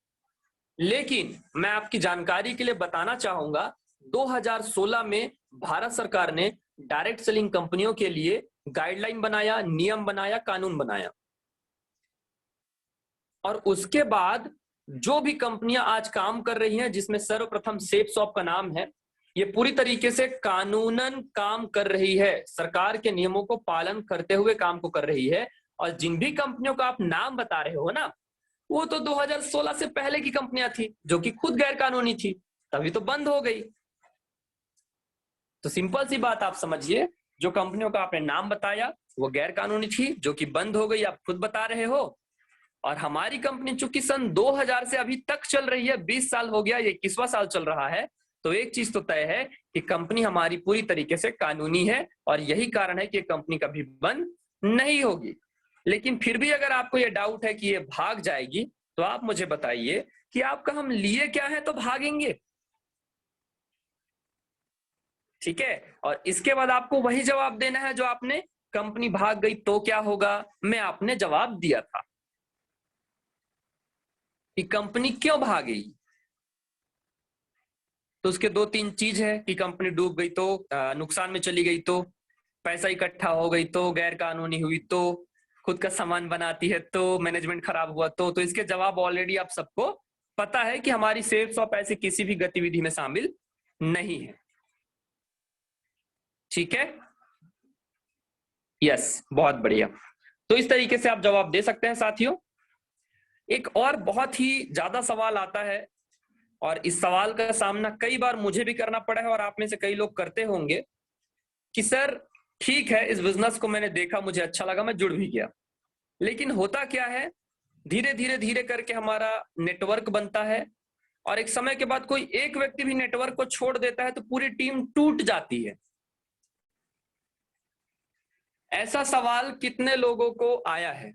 [SPEAKER 1] लेकिन मैं आपकी जानकारी के लिए बताना चाहूंगा 2016 में भारत सरकार ने डायरेक्ट सेलिंग कंपनियों के लिए गाइडलाइन बनाया, नियम बनाया, कानून बनाया। और उसके बाद जो भी कंपनियां आज काम कर रही हैं, जिसमें सर्वप्रथम सेफ शॉप का नाम है, ये पूरी तरीके से कानूनन काम कर रही है, सरकार के नियमों को पालन करते हुए काम को कर रही है। और जिन भी कंपनियों का आप नाम बता रहे हो ना, वो तो 2016 से पहले की कंपनियां थी जो कि खुद गैर कानूनी थी, तभी तो बंद हो गई। तो सिंपल सी बात आप समझिए, जो कंपनियों का आपने नाम बताया वो गैर कानूनी थी जो कि बंद हो गई, आप खुद बता रहे हो। और हमारी कंपनी चूंकि सन 2000 से अभी तक चल रही है, 20 साल हो गया, ये 21वां साल चल रहा है, तो एक चीज तो तय है कि कंपनी हमारी पूरी तरीके से कानूनी है और यही कारण है कि कंपनी कभी बंद नहीं होगी। लेकिन फिर भी अगर आपको ये डाउट है कि ये भाग जाएगी, तो आप मुझे बताइए कि आपका हम लिए क्या है तो भागेंगे। ठीक है, और इसके बाद आपको वही जवाब देना है जो आपने कंपनी भाग गई तो क्या होगा में आपने जवाब दिया था कि कंपनी क्यों भागी। तो उसके 2 3 चीज है कि कंपनी डूब गई तो, नुकसान में चली गई तो, पैसा इकट्ठा हो गई तो, गैर कानूनी हुई तो, खुद का सामान बनाती है तो, मैनेजमेंट खराब हुआ तो इसके जवाब ऑलरेडी आप सबको पता है कि हमारी सेफ शॉप ऐसी किसी भी गतिविधि में शामिल नहीं है। ठीक है, यस, बहुत बढ़िया। तो इस तरीके से आप जवाब दे सकते हैं साथियों। एक और बहुत ही ज्यादा सवाल आता है, और इस सवाल का सामना कई बार मुझे भी करना पड़ा है और आप में से कई लोग करते होंगे कि सर ठीक है, इस बिजनेस को मैंने देखा, मुझे अच्छा लगा, मैं जुड़ भी गया, लेकिन होता क्या है, धीरे धीरे धीरे करके हमारा नेटवर्क बनता है और एक समय के बाद कोई एक व्यक्ति भी नेटवर्क को छोड़ देता है तो पूरी टीम टूट जाती है। ऐसा सवाल कितने लोगों को आया है?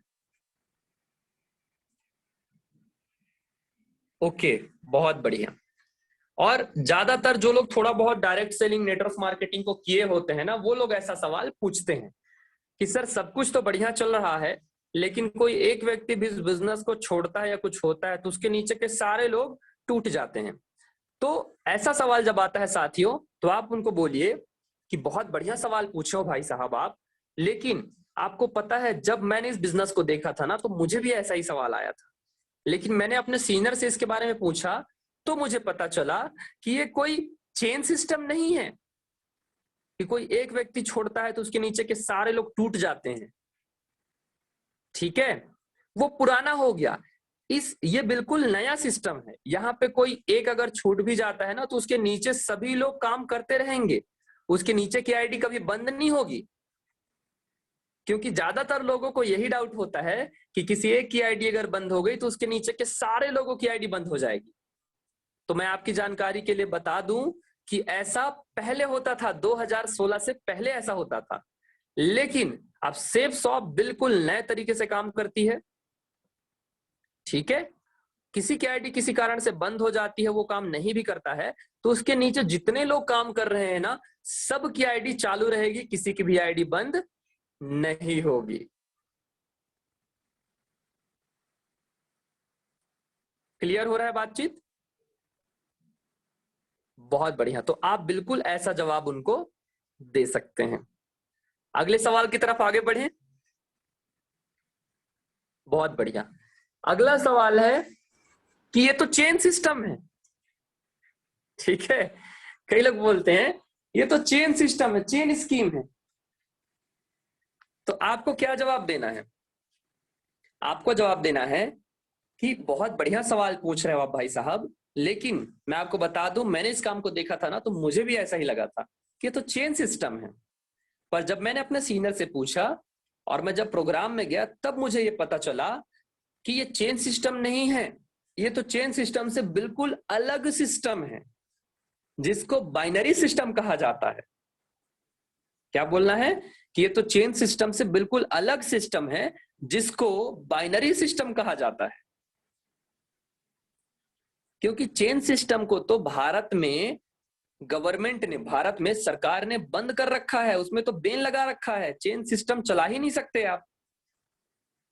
[SPEAKER 1] ओके, बहुत बढ़िया। और ज्यादातर जो लोग थोड़ा बहुत डायरेक्ट सेलिंग, नेटवर्क मार्केटिंग को किए होते हैं ना, वो लोग ऐसा सवाल पूछते हैं कि सर सब कुछ तो बढ़िया चल रहा है, लेकिन कोई एक व्यक्ति भी इस बिजनेस को छोड़ता है या कुछ होता है तो उसके नीचे के सारे लोग टूट जाते हैं। तो ऐसा सवाल जब आता है साथियों, तो आप उनको बोलिए कि बहुत बढ़िया सवाल पूछे हो भाई साहब आप, लेकिन आपको पता है जब मैंने इस बिजनेस को देखा था ना, तो मुझे भी ऐसा ही सवाल आया था, लेकिन मैंने अपने सीनियर से इसके बारे में पूछा तो मुझे पता चला कि ये कोई चेन सिस्टम नहीं है कि कोई एक व्यक्ति छोड़ता है तो उसके नीचे के सारे लोग टूट जाते हैं। ठीक है, वो पुराना हो गया। ये बिल्कुल नया सिस्टम है। यहाँ पे कोई एक अगर छूट भी जाता है ना, तो उसके नीचे सभी लोग काम करते रहेंगे, उसके नीचे की आईडी कभी बंद नहीं होगी। क्योंकि ज्यादातर लोगों को यही डाउट होता है कि किसी एक की आईडी अगर बंद हो गई तो उसके नीचे के सारे लोगों की आईडी बंद हो जाएगी। तो मैं आपकी जानकारी के लिए बता दूं कि ऐसा पहले होता था, 2016 से पहले ऐसा होता था, लेकिन अब सेफ शॉप बिल्कुल नए तरीके से काम करती है। ठीक है, किसी की आईडी किसी कारण से बंद हो जाती है, वो काम नहीं भी करता है, तो उसके नीचे जितने लोग काम कर रहे हैं ना, सब की आईडी चालू रहेगी, किसी की भी आईडी बंद नहीं होगी। क्लियर हो रहा है बातचीत? बहुत बढ़िया। तो आप बिल्कुल ऐसा जवाब उनको दे सकते हैं। अगले सवाल की तरफ आगे बढ़े। बहुत बढ़िया। अगला सवाल है कि ये तो चेन सिस्टम है। ठीक है, कई लोग बोलते हैं ये तो चेन सिस्टम है, चेन स्कीम है। तो आपको क्या जवाब देना है? आपको जवाब देना है कि बहुत बढ़िया सवाल पूछ रहे हो आप भाई साहब, लेकिन मैं आपको बता दूं, मैंने इस काम को देखा था ना, तो मुझे भी ऐसा ही लगा था कि ये तो चेन सिस्टम है। पर जब मैंने अपने सीनियर से पूछा और मैं जब प्रोग्राम में गया, तब मुझे ये पता चला कि ये चेन सिस्टम नहीं है, ये तो चेन सिस्टम से बिल्कुल अलग सिस्टम है, जिसको बाइनरी सिस्टम कहा जाता है। क्या बोलना है कि ये तो चेन सिस्टम से बिल्कुल अलग सिस्टम है, जिसको बाइनरी सिस्टम कहा जाता है। क्योंकि चेन सिस्टम को तो भारत में गवर्नमेंट ने, भारत में सरकार ने बंद कर रखा है, उसमें तो बैन लगा रखा है, चेन सिस्टम चला ही नहीं सकते आप।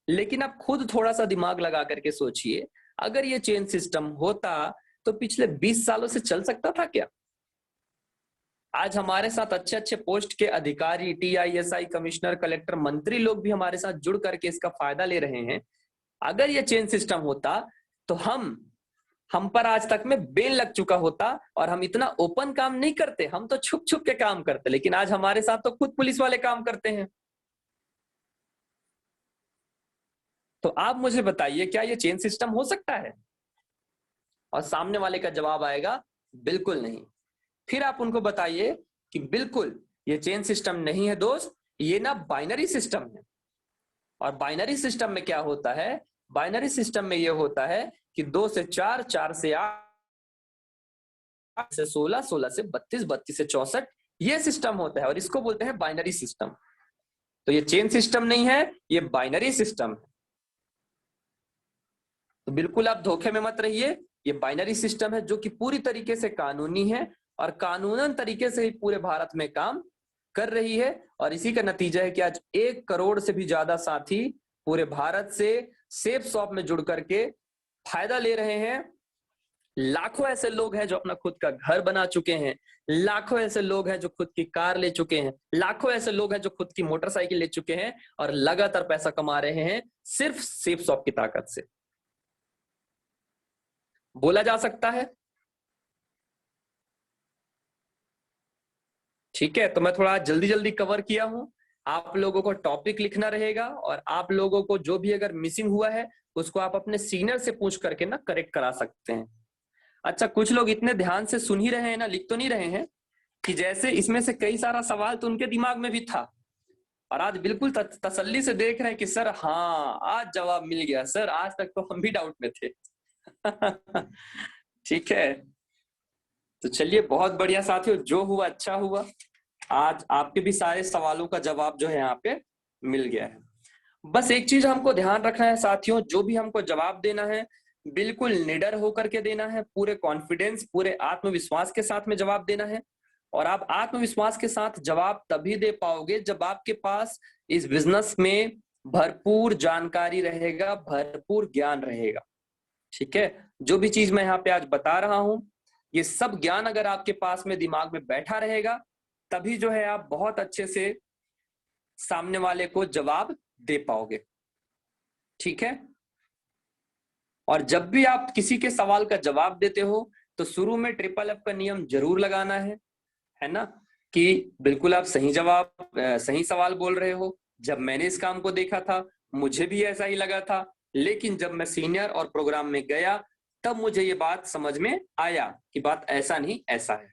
[SPEAKER 1] लेकिन आप खुद थोड़ा सा दिमाग लगा करके सोचिए, अगर ये चेन सिस्टम होता तो पिछले 20 सालों से चल सकता था क्या? आज हमारे साथ अच्छे अच्छे पोस्ट के अधिकारी, TISI, कमिश्नर, कलेक्टर, मंत्री लोग भी हमारे साथ जुड़ करके इसका फायदा ले रहे हैं। अगर ये चेन सिस्टम होता तो हम पर आज तक में बैन लग चुका होता, और हम इतना ओपन काम नहीं करते, हम तो छुप छुप के काम करते। लेकिन आज हमारे साथ तो खुद पुलिस वाले काम करते हैं। तो आप मुझे बताइए, क्या ये चेन सिस्टम हो सकता है? और सामने वाले का जवाब आएगा बिल्कुल नहीं। फिर आप उनको बताइए कि बिल्कुल ये चेन सिस्टम नहीं है दोस्त, ये ना बाइनरी सिस्टम है। और बाइनरी सिस्टम में क्या होता है? बाइनरी सिस्टम में ये होता है कि 2 से 4, 4 से 8, 8 से 16, 16 से 32, 32 से 64, ये सिस्टम होता है और इसको बोलते हैं बाइनरी सिस्टम। तो ये चेन सिस्टम नहीं है, ये बाइनरी सिस्टम है। तो बिल्कुल आप धोखे में मत रहिए, ये बाइनरी सिस्टम है जो कि पूरी तरीके से कानूनी है और कानूनन तरीके से ही पूरे भारत में काम कर रही है। और इसी का नतीजा है कि आज 1 करोड़ से भी ज्यादा साथी पूरे भारत से सेफ शॉप में जुड़ करके फायदा ले रहे हैं। लाखों ऐसे लोग हैं जो अपना खुद का घर बना चुके हैं, लाखों ऐसे लोग हैं जो खुद की कार ले चुके हैं, लाखों ऐसे लोग हैं जो खुद की मोटरसाइकिल ले चुके हैं और लगातार पैसा कमा रहे हैं सिर्फ सेफ शॉप की ताकत से। बोला जा सकता है। ठीक है, तो मैं थोड़ा जल्दी जल्दी कवर किया हूं। आप लोगों को टॉपिक लिखना रहेगा और आप लोगों को जो भी अगर मिसिंग हुआ है उसको आप अपने सीनियर से पूछ करके ना करेक्ट करा सकते हैं। अच्छा, कुछ लोग इतने ध्यान से सुन ही रहे हैं ना, लिख तो नहीं रहे हैं, कि जैसे इसमें से कई सारा सवाल तो उनके दिमाग में भी था और आज बिल्कुल तसल्ली से देख रहे हैं कि सर हाँ, आज जवाब मिल गया सर, आज तक तो हम भी डाउट में थे। ठीक है, तो चलिए, बहुत बढ़िया साथियों, जो हुआ अच्छा हुआ। आज आपके भी सारे सवालों का जवाब जो है यहाँ पे मिल गया है। बस एक चीज हमको ध्यान रखना है साथियों, जो भी हमको जवाब देना है बिल्कुल निडर होकर के देना है, पूरे कॉन्फिडेंस, पूरे आत्मविश्वास के साथ में जवाब देना है। और आप आत्मविश्वास के साथ जवाब तभी दे पाओगे जब आपके पास इस बिजनेस में भरपूर जानकारी रहेगा, भरपूर ज्ञान रहेगा। ठीक है, जो भी चीज मैं यहाँ पे आज बता रहा हूं, ये सब ज्ञान अगर आपके पास में दिमाग में बैठा रहेगा तभी जो है आप बहुत अच्छे से सामने वाले को जवाब दे पाओगे। ठीक है, और जब भी आप किसी के सवाल का जवाब देते हो तो शुरू में FFF का नियम जरूर लगाना है ना, कि बिल्कुल आप सही सवाल बोल रहे हो। जब मैंने इस काम को देखा था मुझे भी ऐसा ही लगा था, लेकिन जब मैं सीनियर और प्रोग्राम में गया तब मुझे ये बात समझ में आया कि बात ऐसा नहीं ऐसा है।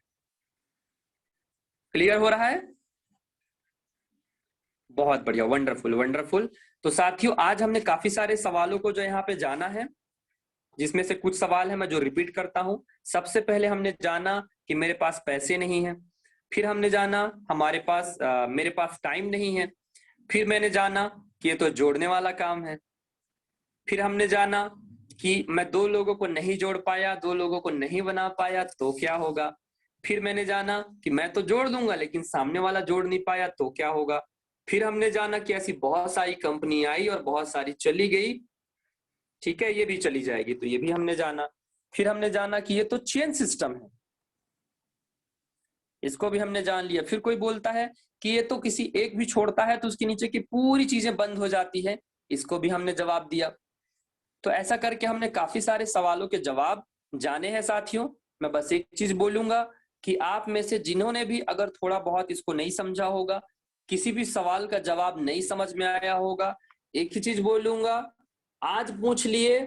[SPEAKER 1] क्लियर हो रहा है? बहुत बढ़िया, वंडरफुल वंडरफुल। तो साथियों, आज हमने काफी सारे सवालों को जो यहाँ पे जाना है, जिसमें से कुछ सवाल है मैं जो रिपीट करता हूं। सबसे पहले हमने जाना कि मेरे पास पैसे नहीं है, फिर हमने जाना मेरे पास टाइम नहीं है, फिर मैंने जाना कि ये तो जोड़ने वाला काम है, फिर हमने जाना कि मैं 2 लोगों को नहीं जोड़ पाया, 2 लोगों को नहीं बना पाया तो क्या होगा, फिर मैंने जाना कि मैं तो जोड़ दूंगा लेकिन सामने वाला जोड़ नहीं पाया तो क्या होगा, फिर हमने जाना कि ऐसी बहुत सारी कंपनी आई और बहुत सारी चली गई, ठीक है, ये भी चली जाएगी तो ये भी हमने जाना। फिर हमने जाना कि ये तो चेन सिस्टम है, इसको भी हमने जान लिया। फिर कोई बोलता है कि ये तो किसी एक भी छोड़ता है तो उसके नीचे की पूरी चीजें बंद हो जाती है, इसको भी हमने जवाब दिया। तो ऐसा करके हमने काफी सारे सवालों के जवाब जाने हैं साथियों। मैं बस एक चीज बोलूंगा कि आप में से जिन्होंने भी अगर थोड़ा बहुत इसको नहीं समझा होगा, किसी भी सवाल का जवाब नहीं समझ में आया होगा, एक ही चीज बोलूंगा, आज पूछ लिए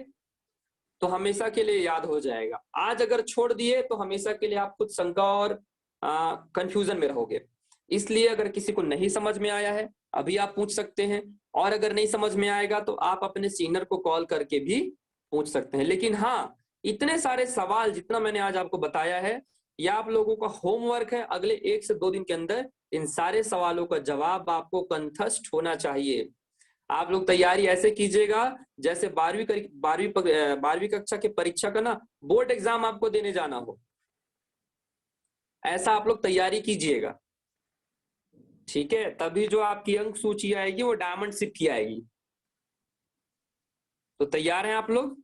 [SPEAKER 1] तो हमेशा के लिए याद हो जाएगा, आज अगर छोड़ दिए तो हमेशा के लिए आप खुद शंका और कंफ्यूजन में रहोगे। इसलिए अगर किसी को नहीं समझ में आया है अभी आप पूछ सकते हैं, और अगर नहीं समझ में आएगा तो आप अपने सीनियर को कॉल करके भी पूछ सकते हैं। लेकिन हाँ, इतने सारे सवाल जितना मैंने आज आपको बताया है, यह आप लोगों का होमवर्क है। अगले 1 से 2 दिन के अंदर इन सारे सवालों का जवाब आपको कंठस्थ होना चाहिए। आप लोग तैयारी ऐसे कीजिएगा जैसे 12वीं कक्षा के परीक्षा का ना बोर्ड एग्जाम आपको देने जाना हो, ऐसा आप लोग तैयारी कीजिएगा। ठीक है, तभी जो आपकी अंक सूची आएगी वो डायमंड शिप की आएगी। तो तैयार हैं आप लोग?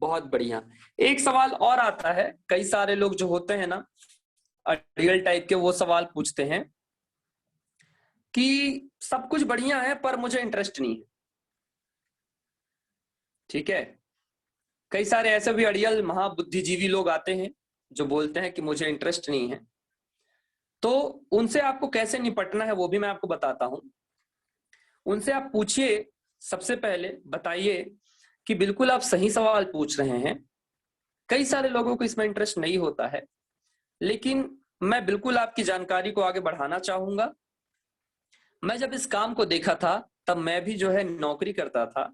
[SPEAKER 1] बहुत बढ़िया। एक सवाल और आता है, कई सारे लोग जो होते हैं ना रियल टाइप के, वो सवाल पूछते हैं कि सब कुछ बढ़िया है पर मुझे इंटरेस्ट नहीं है। ठीक है, कई सारे ऐसे भी अड़ियल महाबुद्धिजीवी लोग आते हैं जो बोलते हैं कि मुझे इंटरेस्ट नहीं है। तो उनसे आपको कैसे निपटना है वो भी मैं आपको बताता हूं। उनसे आप पूछिए, सबसे पहले बताइए कि बिल्कुल आप सही सवाल पूछ रहे हैं, कई सारे लोगों को इसमें इंटरेस्ट नहीं होता है, लेकिन मैं बिल्कुल आपकी जानकारी को आगे बढ़ाना चाहूंगा। मैं जब इस काम को देखा था तब मैं भी जो है नौकरी करता था,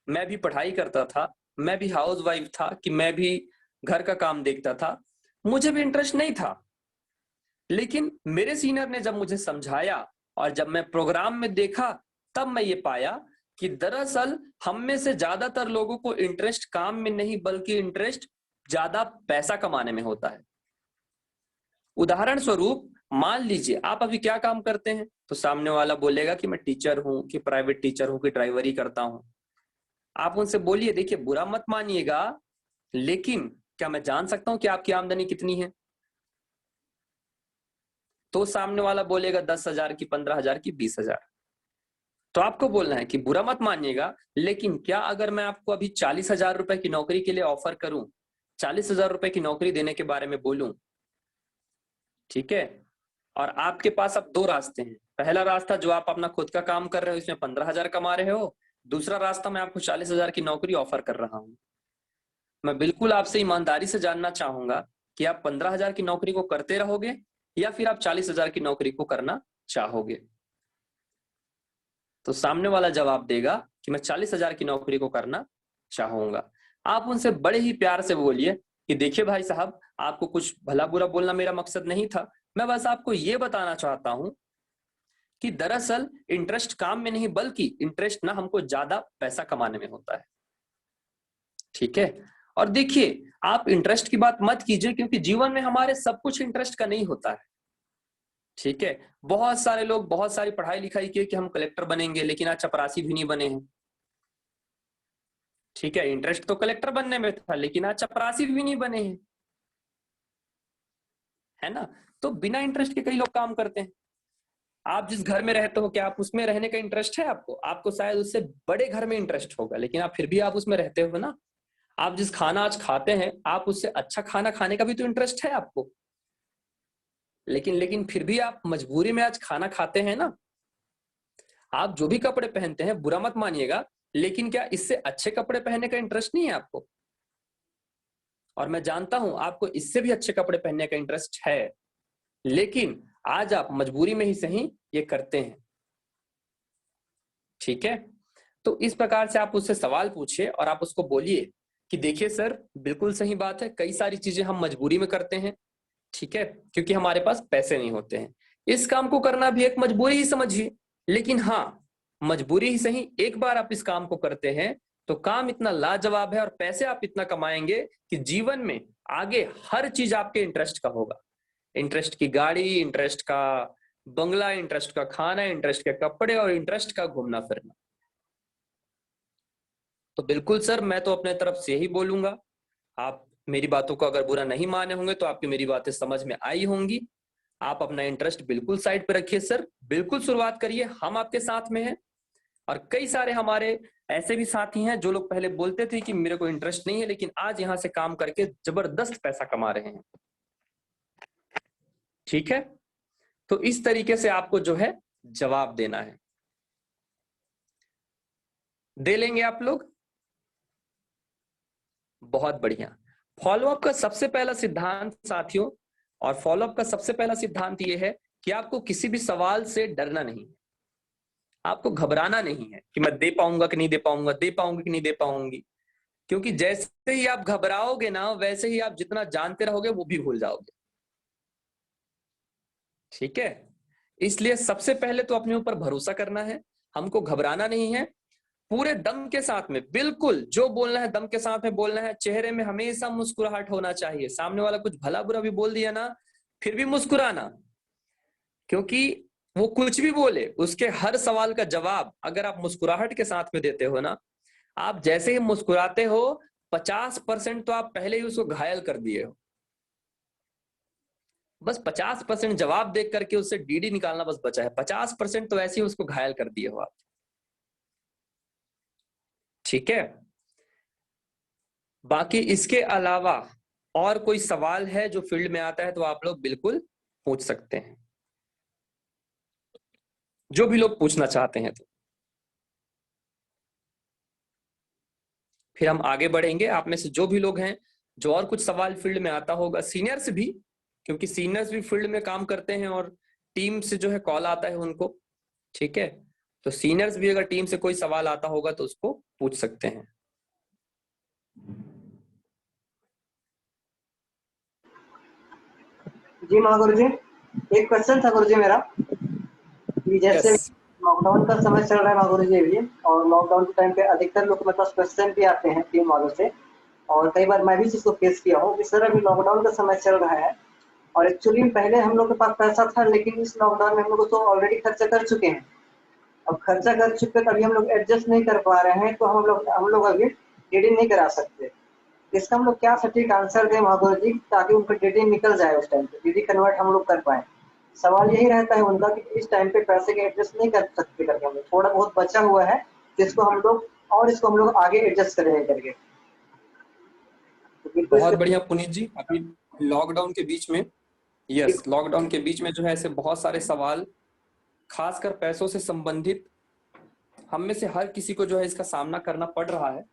[SPEAKER 1] मैं भी पढ़ाई करता था, मैं भी हाउस वाइफ था कि मैं भी घर का काम देखता था, मुझे भी इंटरेस्ट नहीं था। लेकिन मेरे सीनियर ने जब मुझे समझाया और जब मैं प्रोग्राम में देखा, तब मैं ये पाया कि दरअसल हम में से ज्यादातर लोगों को इंटरेस्ट काम में नहीं बल्कि इंटरेस्ट ज्यादा पैसा कमाने में होता है। उदाहरण स्वरूप मान लीजिए आप अभी क्या काम करते हैं, तो सामने वाला बोलेगा कि मैं टीचर हूं, कि प्राइवेट टीचर हूं, कि ड्राइवरी करता हूं। आप उनसे बोलिए देखिए बुरा मत मानिएगा, लेकिन क्या मैं जान सकता हूं कि आपकी आमदनी कितनी है? तो सामने वाला बोलेगा 10,000 की, 15,000 की, 20,000। तो आपको बोलना है कि बुरा मत मानिएगा, लेकिन क्या अगर मैं आपको अभी 40,000 रुपए की नौकरी के लिए ऑफर करूं, 40,000 रुपए की नौकरी देने के बारे में बोलूं, ठीक है, और आपके पास अब दो रास्ते हैं। पहला रास्ता जो आप अपना खुद का काम कर रहे हो, इसमें 15,000 कमा रहे हो। दूसरा रास्ता मैं आपको 40,000 की नौकरी ऑफर कर रहा हूं। मैं बिल्कुल आपसे ईमानदारी से जानना चाहूंगा कि आप 15,000 की नौकरी को करते रहोगे या फिर आप 40,000 की नौकरी को करना चाहोगे? तो सामने वाला जवाब देगा कि मैं 40,000 की नौकरी को करना चाहूंगा। आप उनसे बड़े ही प्यार से बोलिए कि देखिए भाई साहब, आपको कुछ भला बुरा बोलना मेरा मकसद नहीं था, मैं बस आपको ये बताना चाहता हूं कि दरअसल इंटरेस्ट काम में नहीं बल्कि इंटरेस्ट ना हमको ज्यादा पैसा कमाने में होता है। ठीक है, और देखिए आप इंटरेस्ट की बात मत कीजिए, क्योंकि जीवन में हमारे सब कुछ इंटरेस्ट का नहीं होता है। ठीक है, बहुत सारे लोग बहुत सारी पढ़ाई लिखाई किए कि हम कलेक्टर बनेंगे, लेकिन आज चपरासी भी नहीं बने हैं। ठीक है, इंटरेस्ट तो कलेक्टर बनने में था, लेकिन आज चपरासी भी नहीं बने हैं, है ना? तो बिना इंटरेस्ट के कई लोग काम करते हैं। आप जिस घर में रहते हो, क्या आप उसमें रहने का इंटरेस्ट है आपको? आपको शायद उससे बड़े घर में इंटरेस्ट होगा, लेकिन आप फिर भी आप उसमें रहते हो ना। आप जिस खाना आज खाते हैं, आप उससे अच्छा खाना खाने का भी तो इंटरेस्ट है आपको, लेकिन फिर भी आप मजबूरी में आज खाना खाते हैं ना। आप जो भी कपड़े पहनते हैं, बुरा मत मानिएगा, लेकिन क्या इससे अच्छे कपड़े पहनने का इंटरेस्ट नहीं है आपको? और मैं जानता हूं आपको इससे भी अच्छे कपड़े पहनने का इंटरेस्ट है, लेकिन आज आप मजबूरी में ही सही ये करते हैं। ठीक है, तो इस प्रकार से आप उससे सवाल पूछिए और आप उसको बोलिए कि देखिए सर, बिल्कुल सही बात है, कई सारी चीजें हम मजबूरी में करते हैं। ठीक है, क्योंकि हमारे पास पैसे नहीं होते हैं। इस काम को करना भी एक मजबूरी ही समझिए, लेकिन हाँ, मजबूरी ही सही, एक बार आप इस काम को करते हैं तो काम इतना लाजवाब है और पैसे आप इतना कमाएंगे कि जीवन में आगे हर चीज आपके इंटरेस्ट का होगा। इंटरेस्ट की गाड़ी, इंटरेस्ट का बंगला, इंटरेस्ट का खाना, इंटरेस्ट के कपड़े और इंटरेस्ट का घूमना फिरना। तो बिल्कुल सर, मैं तो अपने तरफ से ही बोलूंगा। आप मेरी बातों को अगर बुरा नहीं माने होंगे तो आपकी मेरी बातें समझ में आई होंगी। आप अपना इंटरेस्ट बिल्कुल साइड पे रखिए सर, बिल्कुल शुरुआत करिए, हम आपके साथ में हैं। और कई सारे हमारे ऐसे भी साथी हैं जो लोग पहले बोलते थे कि मेरे को इंटरेस्ट नहीं है, लेकिन आज यहां से काम करके जबरदस्त पैसा कमा रहे हैं। ठीक है, तो इस तरीके से आपको जो है जवाब देना है। दे लेंगे आप लोग? बहुत बढ़िया। फॉलोअप का सबसे पहला सिद्धांत साथियों, और फॉलोअप का सबसे पहला सिद्धांत यह है कि आपको किसी भी सवाल से डरना नहीं है, आपको घबराना नहीं है कि मैं दे पाऊंगा कि नहीं दे पाऊंगा, दे पाऊंगी कि नहीं दे पाऊंगी। क्योंकि जैसे ही आप घबराओगे ना, वैसे ही आप जितना जानते रहोगे वो भी भूल जाओगे। ठीक है, इसलिए सबसे पहले तो अपने ऊपर भरोसा करना है, हमको घबराना नहीं है, पूरे दम के साथ में बिल्कुल जो बोलना है दम के साथ में बोलना है। चेहरे में हमेशा मुस्कुराहट होना चाहिए। सामने वाला कुछ भला बुरा भी बोल दिया ना, फिर भी मुस्कुराना, क्योंकि वो कुछ भी बोले उसके हर सवाल का जवाब अगर आप मुस्कुराहट के साथ में देते हो ना, आप जैसे ही मुस्कुराते हो 50% तो आप पहले ही उसको घायल कर दिए हो। बस 50% जवाब देख करके उससे डीडी निकालना बस बचा है, 50% तो ऐसे ही उसको घायल कर दिए हो आप। ठीक है, बाकी इसके अलावा और कोई सवाल है जो फील्ड में आता है तो आप लोग बिल्कुल पूछ सकते हैं, जो भी लोग पूछना चाहते हैं। तो फिर हम आगे बढ़ेंगे। आप में से जो भी लोग हैं, जो और कुछ सवाल फील्ड में आता होगा, सीनियर्स भी, क्योंकि सीनियर्स भी फील्ड में काम करते हैं और टीम से जो है कॉल आता है उनको। ठीक है, तो सीनियर्स भी अगर टीम से कोई सवाल आता होगा तो उसको पूछ सकते हैं।
[SPEAKER 2] जी महागुरु जी, एक क्वेश्चन था गुरु जी मेरा कि जैसे
[SPEAKER 1] यस,
[SPEAKER 2] लॉकडाउन का समय चल रहा है महागुरु जी अभी, और लॉकडाउन के टाइम पे अधिकतर लोग के पास क्वेश्चन भी आते हैं टीम वालों से, और कई बार मैं भी इसको फेस किया हूँ। इस तरह अभी लॉकडाउन का समय चल रहा है और एक्चुअली पहले हम लोग के पास पैसा था, लेकिन इस लॉकडाउन में हम लोग तो ऑलरेडी खर्चा कर चुके हैं। अब खर्चा कर चुके तो अभी हम लोग एडजस्ट नहीं कर पा रहे हैं, तो हम लोग अभी डीडी नहीं करा सकते। इसका हम लोग क्या सटीक आंसर दें महागुरु जी, ताकि उनका डीडी निकल जाए, उस टाइम पे डीडी कन्वर्ट हम लोग कर पाए। सवाल यही रहता है उनका कि इस टाइम पे पैसे के एडजस्ट नहीं कर सकते करके, हम लोग थोड़ा बहुत बचा हुआ है जिसको हम लोग, और इसको हम लोग आगे एडजस्ट करेंगे करके। तो बिल्कुल
[SPEAKER 1] बहुत
[SPEAKER 2] इसका
[SPEAKER 1] बढ़िया पुनीत जी। अभी लॉकडाउन के बीच में, यस, लॉकडाउन के बीच में जो है ऐसे बहुत सारे सवाल, खासकर पैसों से संबंधित, हम में से हर किसी को जो है इसका सामना करना पड़ रहा है।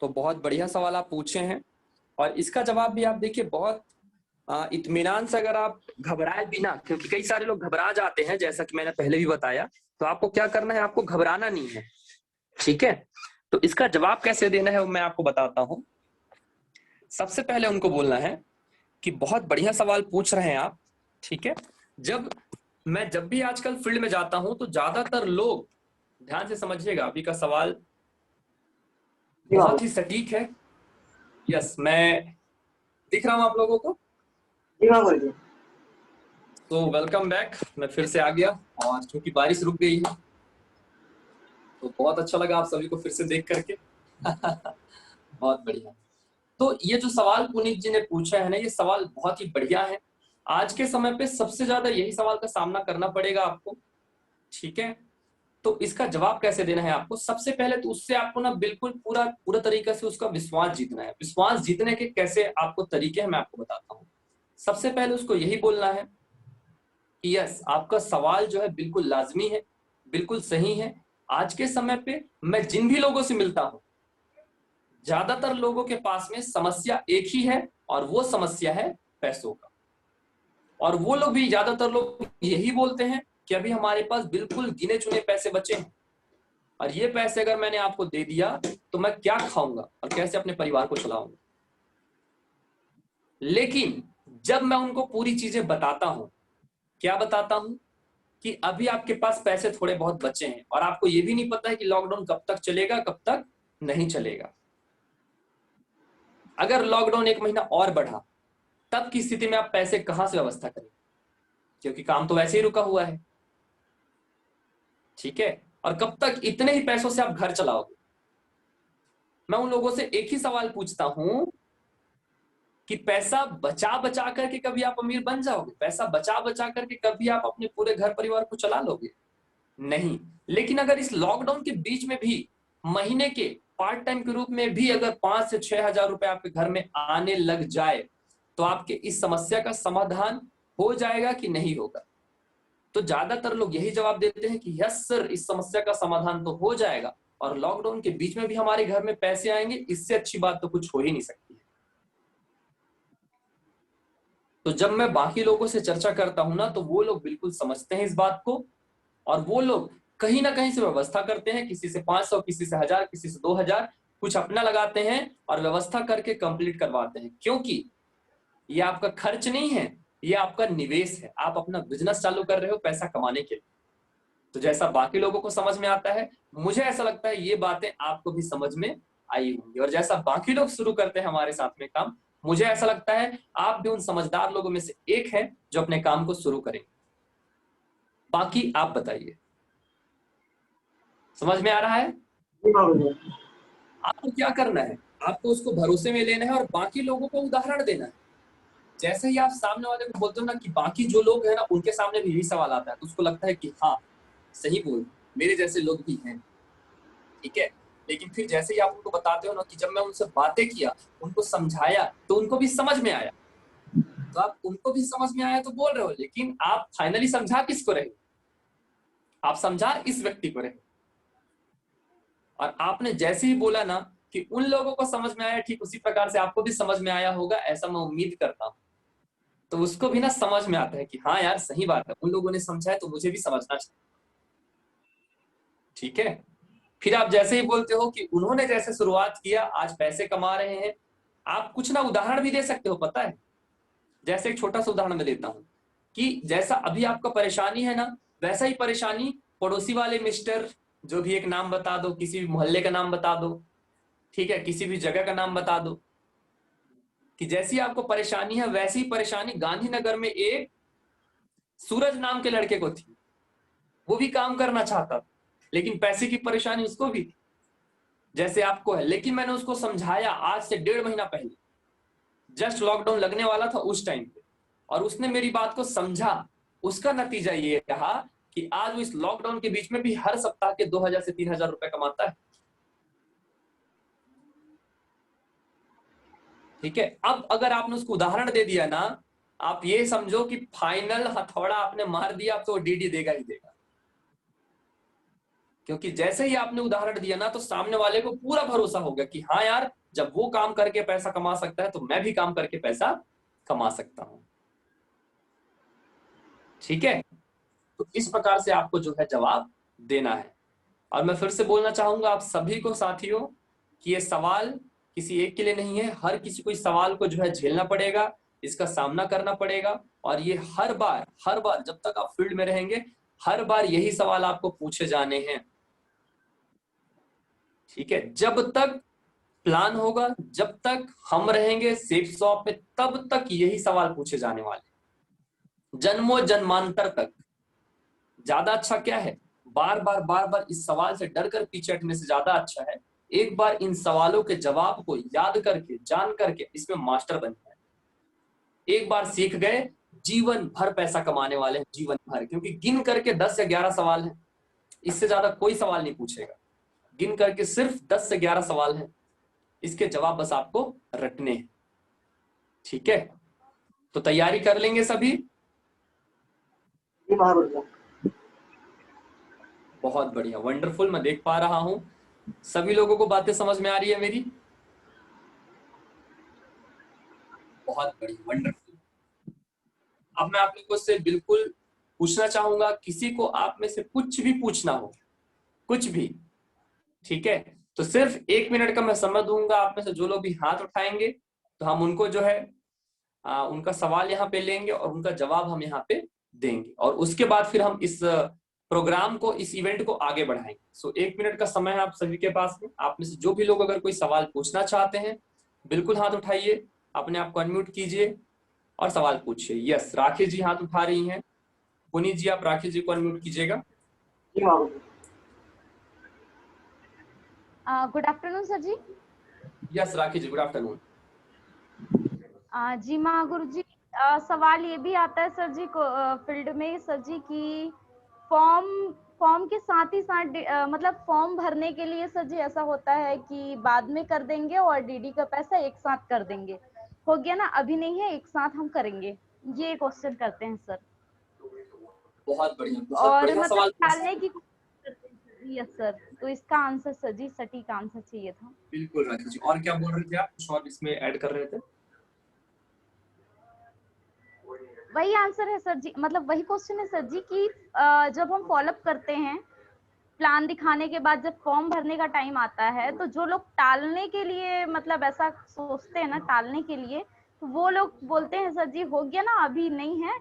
[SPEAKER 1] तो बहुत बढ़िया सवाल आप पूछे हैं, और इसका जवाब भी आप देखिए बहुत इत्मीनान से, अगर आप घबराए बिना, क्योंकि कई सारे लोग घबरा जाते हैं जैसा कि मैंने पहले भी बताया, तो आपको क्या करना है, आपको घबराना नहीं है। ठीक है, तो इसका जवाब कैसे देना है वो मैं आपको बताता हूं। सबसे पहले उनको बोलना है कि बहुत बढ़िया सवाल पूछ रहे हैं आप। ठीक है, जब भी आजकल फील्ड में जाता हूं तो ज्यादातर लोग, ध्यान से समझिएगा, अभी का सवाल बहुत ही सटीक है। यस, मैं दिख रहा हूं आप लोगों को।
[SPEAKER 2] जी महागुरु जी।
[SPEAKER 1] तो वेलकम बैक, मैं फिर से आ गया, और चूंकि बारिश रुक गई है तो बहुत अच्छा लगा आप सभी को फिर से देख करके। बहुत बढ़िया। तो ये जो सवाल पुनीत जी ने पूछा है ना, ये सवाल बहुत ही बढ़िया है। आज के समय पे सबसे ज्यादा यही सवाल का सामना करना पड़ेगा आपको। ठीक है, तो इसका जवाब कैसे देना है आपको, सबसे पहले तो उससे आपको ना बिल्कुल पूरा पूरा तरीके से उसका विश्वास जीतना है। विश्वास जीतने के कैसे आपको तरीके हैं मैं आपको बताता हूँ। सबसे पहले उसको यही बोलना है कि यस, आपका सवाल जो है बिल्कुल लाजमी है, बिल्कुल सही है। आज के समय पे मैं जिन भी लोगों से मिलता हूं, ज्यादातर लोगों के पास में समस्या एक ही है, और वो समस्या है पैसों का। और वो लोग भी, ज्यादातर लोग यही बोलते हैं कि अभी हमारे पास बिल्कुल गिने चुने पैसे बचे हैं, और ये पैसे अगर मैंने आपको दे दिया तो मैं क्या खाऊंगा और कैसे अपने परिवार को चलाऊंगा। लेकिन जब मैं उनको पूरी चीजें बताता हूं, क्या बताता हूं, कि अभी आपके पास पैसे थोड़े बहुत बचे हैं, और आपको ये भी नहीं पता है कि लॉकडाउन कब तक चलेगा, कब तक नहीं चलेगा। अगर लॉकडाउन 1 महीना और बढ़ा, तब की स्थिति में आप पैसे कहां से व्यवस्था करेंगे, क्योंकि काम तो वैसे ही रुका हुआ है। ठीक है, और कब तक इतने ही पैसों से आप घर चलाओगे। मैं उन लोगों से एक ही सवाल पूछता हूं कि पैसा बचा बचा करके कभी आप अमीर बन जाओगे? पैसा बचा बचा करके कभी आप अपने पूरे घर परिवार को चला लोगे? नहीं। लेकिन अगर इस लॉकडाउन के बीच में भी महीने के पार्ट टाइम के रूप में भी अगर 5 से 6 हजार रुपए आपके घर में आने लग जाए, तो आपके इस समस्या का समाधान हो जाएगा कि नहीं होगा? तो ज्यादातर लोग यही जवाब देते हैं कि यस सर, इस समस्या का समाधान तो हो जाएगा, और लॉकडाउन के बीच में भी हमारे घर में पैसे आएंगे, इससे अच्छी बात तो कुछ हो ही नहीं सकती है। तो जब मैं बाकी लोगों से चर्चा करता हूं ना, तो वो लोग बिल्कुल समझते हैं इस बात को, और वो लोग कहीं ना कहीं से व्यवस्था करते हैं, किसी से 500, किसी से 1000, किसी से 2000, कुछ अपना लगाते हैं और व्यवस्था करके कंप्लीट करवाते हैं। क्योंकि ये आपका खर्च नहीं है, ये आपका निवेश है, आप अपना बिजनेस चालू कर रहे हो पैसा कमाने के लिए। तो जैसा बाकी लोगों को समझ में आता है, मुझे ऐसा लगता है ये बातें आपको भी समझ में आई होंगी। और जैसा बाकी लोग शुरू करते हैं हमारे साथ में काम, मुझे ऐसा लगता है आप भी उन समझदार लोगों में से एक हैं जो अपने काम को शुरू करेंगे। बाकी आप बताइए, समझ में आ रहा है?
[SPEAKER 2] जी बाबूजी।
[SPEAKER 1] आपको क्या करना है, आपको उसको भरोसे में लेना है और बाकी लोगों को उदाहरण देना है। जैसे ही आप सामने वाले को बोलते हो ना कि बाकी जो लोग हैं ना उनके सामने भी यही सवाल आता है, तो उसको लगता है कि हाँ सही बोल, मेरे जैसे लोग भी हैं, ठीक है। लेकिन फिर जैसे ही आप उनको बताते हो ना कि जब मैं उनसे बातें किया, उनको समझाया, तो उनको भी समझ में आया। तो आप उनको भी समझ में आया तो बोल रहे हो, लेकिन आप फाइनली समझा किसको रहे? आप समझा इस व्यक्ति को रहे। और आपने जैसे ही बोला ना कि उन लोगों को समझ में आया, ठीक उसी प्रकार से आपको भी समझ में आया होगा, ऐसा मैं उम्मीद करता हूं। तो उसको भी ना समझ में आता है कि हाँ यार सही बात है, उन लोगों ने समझा है तो मुझे भी समझना चाहिए, ठीक है। फिर आप जैसे ही बोलते हो कि उन्होंने जैसे शुरुआत किया आज पैसे कमा रहे हैं, आप कुछ ना उदाहरण भी दे सकते हो, पता है। जैसे एक छोटा सा उदाहरण मैं देता हूं कि जैसा अभी आपका परेशानी है ना, वैसा ही परेशानी पड़ोसी वाले मिस्टर, जो भी एक नाम बता दो, किसी भी मोहल्ले का नाम बता दो, ठीक है, किसी भी जगह का नाम बता दो, कि जैसी आपको परेशानी है वैसी ही परेशानी गांधीनगर में एक सूरज नाम के लड़के को थी। वो भी काम करना चाहता था, लेकिन पैसे की परेशानी उसको भी थी जैसे आपको है। लेकिन मैंने उसको समझाया आज से 1.5 महीना पहले, जस्ट लॉकडाउन लगने वाला था उस टाइम पे, और उसने मेरी बात को समझा। उसका नतीजा ये रहा कि आज वो इस लॉकडाउन के बीच में भी हर सप्ताह के 2,000 से 3,000 रुपए कमाता है, ठीक है। अब अगर आपने उसको उदाहरण दे दिया ना, आप ये समझो कि फाइनल हथौड़ा आपने मार दिया, अब तो डीडी देगा ही देगा। क्योंकि जैसे ही आपने उदाहरण दिया ना, तो सामने वाले को पूरा भरोसा हो गया कि हाँ यार, जब वो काम करके पैसा कमा सकता है तो मैं भी काम करके पैसा कमा सकता हूं, ठीक है। तो इस प्रकार से आपको जो है जवाब देना है। और मैं फिर से बोलना चाहूंगा आप सभी को साथियों कि ये सवाल किसी एक के लिए नहीं है, हर किसी को इस सवाल को जो है झेलना पड़ेगा, इसका सामना करना पड़ेगा। और ये हर बार जब तक आप फील्ड में रहेंगे, हर बार यही सवाल आपको पूछे जाने हैं, ठीक है। जब तक प्लान होगा, जब तक हम रहेंगे सेफ शॉप में, तब तक यही सवाल पूछे जाने वाले, जन्मों जन्मांतर तक। ज्यादा अच्छा क्या है, बार बार इस सवाल से डर कर पीछे हटने से ज्यादा अच्छा है एक बार इन सवालों के जवाब को याद करके, जान करके इसमें मास्टर बन जाए। एक बार सीख गए, जीवन भर पैसा कमाने वाले हैं, जीवन भर। क्योंकि गिन करके 10 या 11 सवाल हैं, इससे ज्यादा कोई सवाल नहीं पूछेगा। गिन करके सिर्फ 10 से 11 सवाल हैं, इसके जवाब बस आपको रटने हैं, ठीक है। तो तैयारी कर लेंगे सभी।
[SPEAKER 2] जी महाराज।
[SPEAKER 1] बहुत बढ़िया, वंडरफुल। मैं देख पा रहा हूं सभी लोगों को बातें समझ में आ रही है मेरी। बहुत बढ़िया, वंडरफुल। अब मैं आप लोगों से बिल्कुल पूछना चाहूंगा, किसी को आप में से कुछ भी पूछना हो, कुछ भी, ठीक है। तो सिर्फ 1 मिनट का मैं समय दूंगा। आप में से जो लोग भी हाथ उठाएंगे तो हम उनको जो है उनका सवाल यहाँ पे लेंगे और उनका जवाब हम यहाँ पे देंगे, और उसके बाद फिर हम इस प्रोग्राम को, इस इवेंट को आगे बढ़ाएंगे। सो 1 मिनट का समय है आप सभी के पास में। आप में से जो भी लोग अगर कोई सवाल पूछना चाहते हैं, बिल्कुल हाथ उठाइए, अपने आप को अनम्यूट कीजिए और सवाल पूछिए। यस, राखी जी हाथ उठा रही हैं। पुनीत जी, आप राखी जी को अनम्यूट कीजिएगा।
[SPEAKER 2] जी महाराज।
[SPEAKER 3] गुड आफ्टरनून सर जी।
[SPEAKER 1] यस राखी जी, गुड आफ्टरनून।
[SPEAKER 3] जी महागुरु जी, सवाल ये भी आता है सर जी को फील्ड में सर जी की फॉर्म के साथ ही साथ मतलब फॉर्म भरने के लिए सर जी ऐसा होता है कि बाद में कर देंगे और डीडी का पैसा एक साथ कर देंगे, हो गया ना, अभी नहीं है एक साथ हम करेंगे, ये क्वेश्चन करते हैं सर।
[SPEAKER 1] बहुत बढ़िया, बहुत
[SPEAKER 3] और
[SPEAKER 1] बढ़िया
[SPEAKER 3] मतलब
[SPEAKER 1] सवाल।
[SPEAKER 3] टालने की कोशिश करते हैं सर जी। यस सर, तो इसका आंसर सर जी सटीक आंसर चाहिए था।
[SPEAKER 1] बिल्कुल राखी जी, और क्या बोल रहे थे आप, कुछ और इसमें ऐड कर रहे थे?
[SPEAKER 3] वही आंसर है सर जी, मतलब वही क्वेश्चन है सर जी कि जब हम फॉलोअप करते हैं प्लान दिखाने के बाद, जब फॉर्म भरने का टाइम आता है, तो जो लोग टालने के लिए मतलब ऐसा सोचते हैं ना, टालने के लिए, वो लोग बोलते हैं सर जी हो गया ना, अभी नहीं है,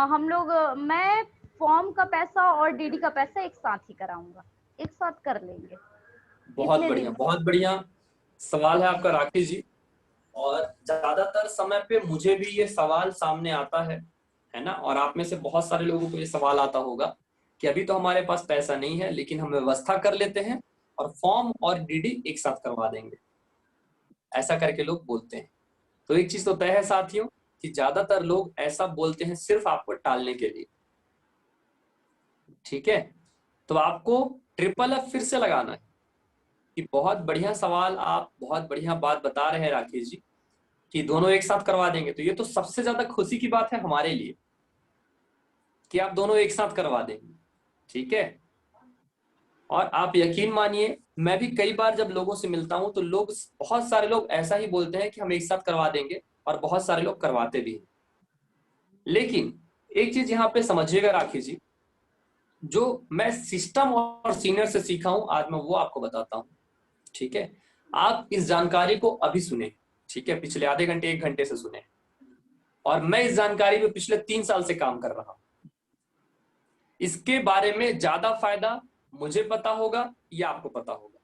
[SPEAKER 3] हम लोग मैं फॉर्म का पैसा और डीडी का पैसा एक साथ ही कराऊंगा, एक साथ कर लेंगे।
[SPEAKER 1] बहुत
[SPEAKER 3] इतने
[SPEAKER 1] बढ़िया,
[SPEAKER 3] दिन
[SPEAKER 1] बहुत बढ़िया सवाल है आपका राकेश जी। और ज्यादातर समय पे मुझे भी ये सवाल सामने आता है ना, और आप में से बहुत सारे लोगों को ये सवाल आता होगा कि अभी तो हमारे पास पैसा नहीं है, लेकिन हम व्यवस्था कर लेते हैं और फॉर्म और डीडी एक साथ करवा देंगे, ऐसा करके लोग बोलते हैं। तो एक चीज तो तय है साथियों कि ज्यादातर लोग ऐसा बोलते हैं सिर्फ आपको टालने के लिए। ठीक है, तो आपको ट्रिपल एफ फिर से लगाना है कि बहुत बढ़िया सवाल, आप बहुत बढ़िया बात बता रहे हैं राकेश जी कि दोनों एक साथ करवा देंगे। तो ये तो सबसे ज्यादा खुशी की बात है हमारे लिए कि आप दोनों एक साथ करवा देंगे। ठीक है, और आप यकीन मानिए मैं भी कई बार जब लोगों से मिलता हूं तो लोग, बहुत सारे लोग ऐसा ही बोलते हैं कि हम एक साथ करवा देंगे, और बहुत सारे लोग करवाते भी हैं। लेकिन एक चीज यहाँ पे समझिएगा राकेश जी, जो मैं सिस्टम और सीनियर से सीखा हूं आज मैं वो आपको बताता हूं। ठीक है, आप इस जानकारी को अभी सुने, ठीक है, पिछले आधे घंटे 1 घंटे से सुने, और मैं इस जानकारी पे पिछले 3 साल से काम कर रहा हूं। इसके बारे में ज्यादा फायदा मुझे पता होगा या आपको पता होगा?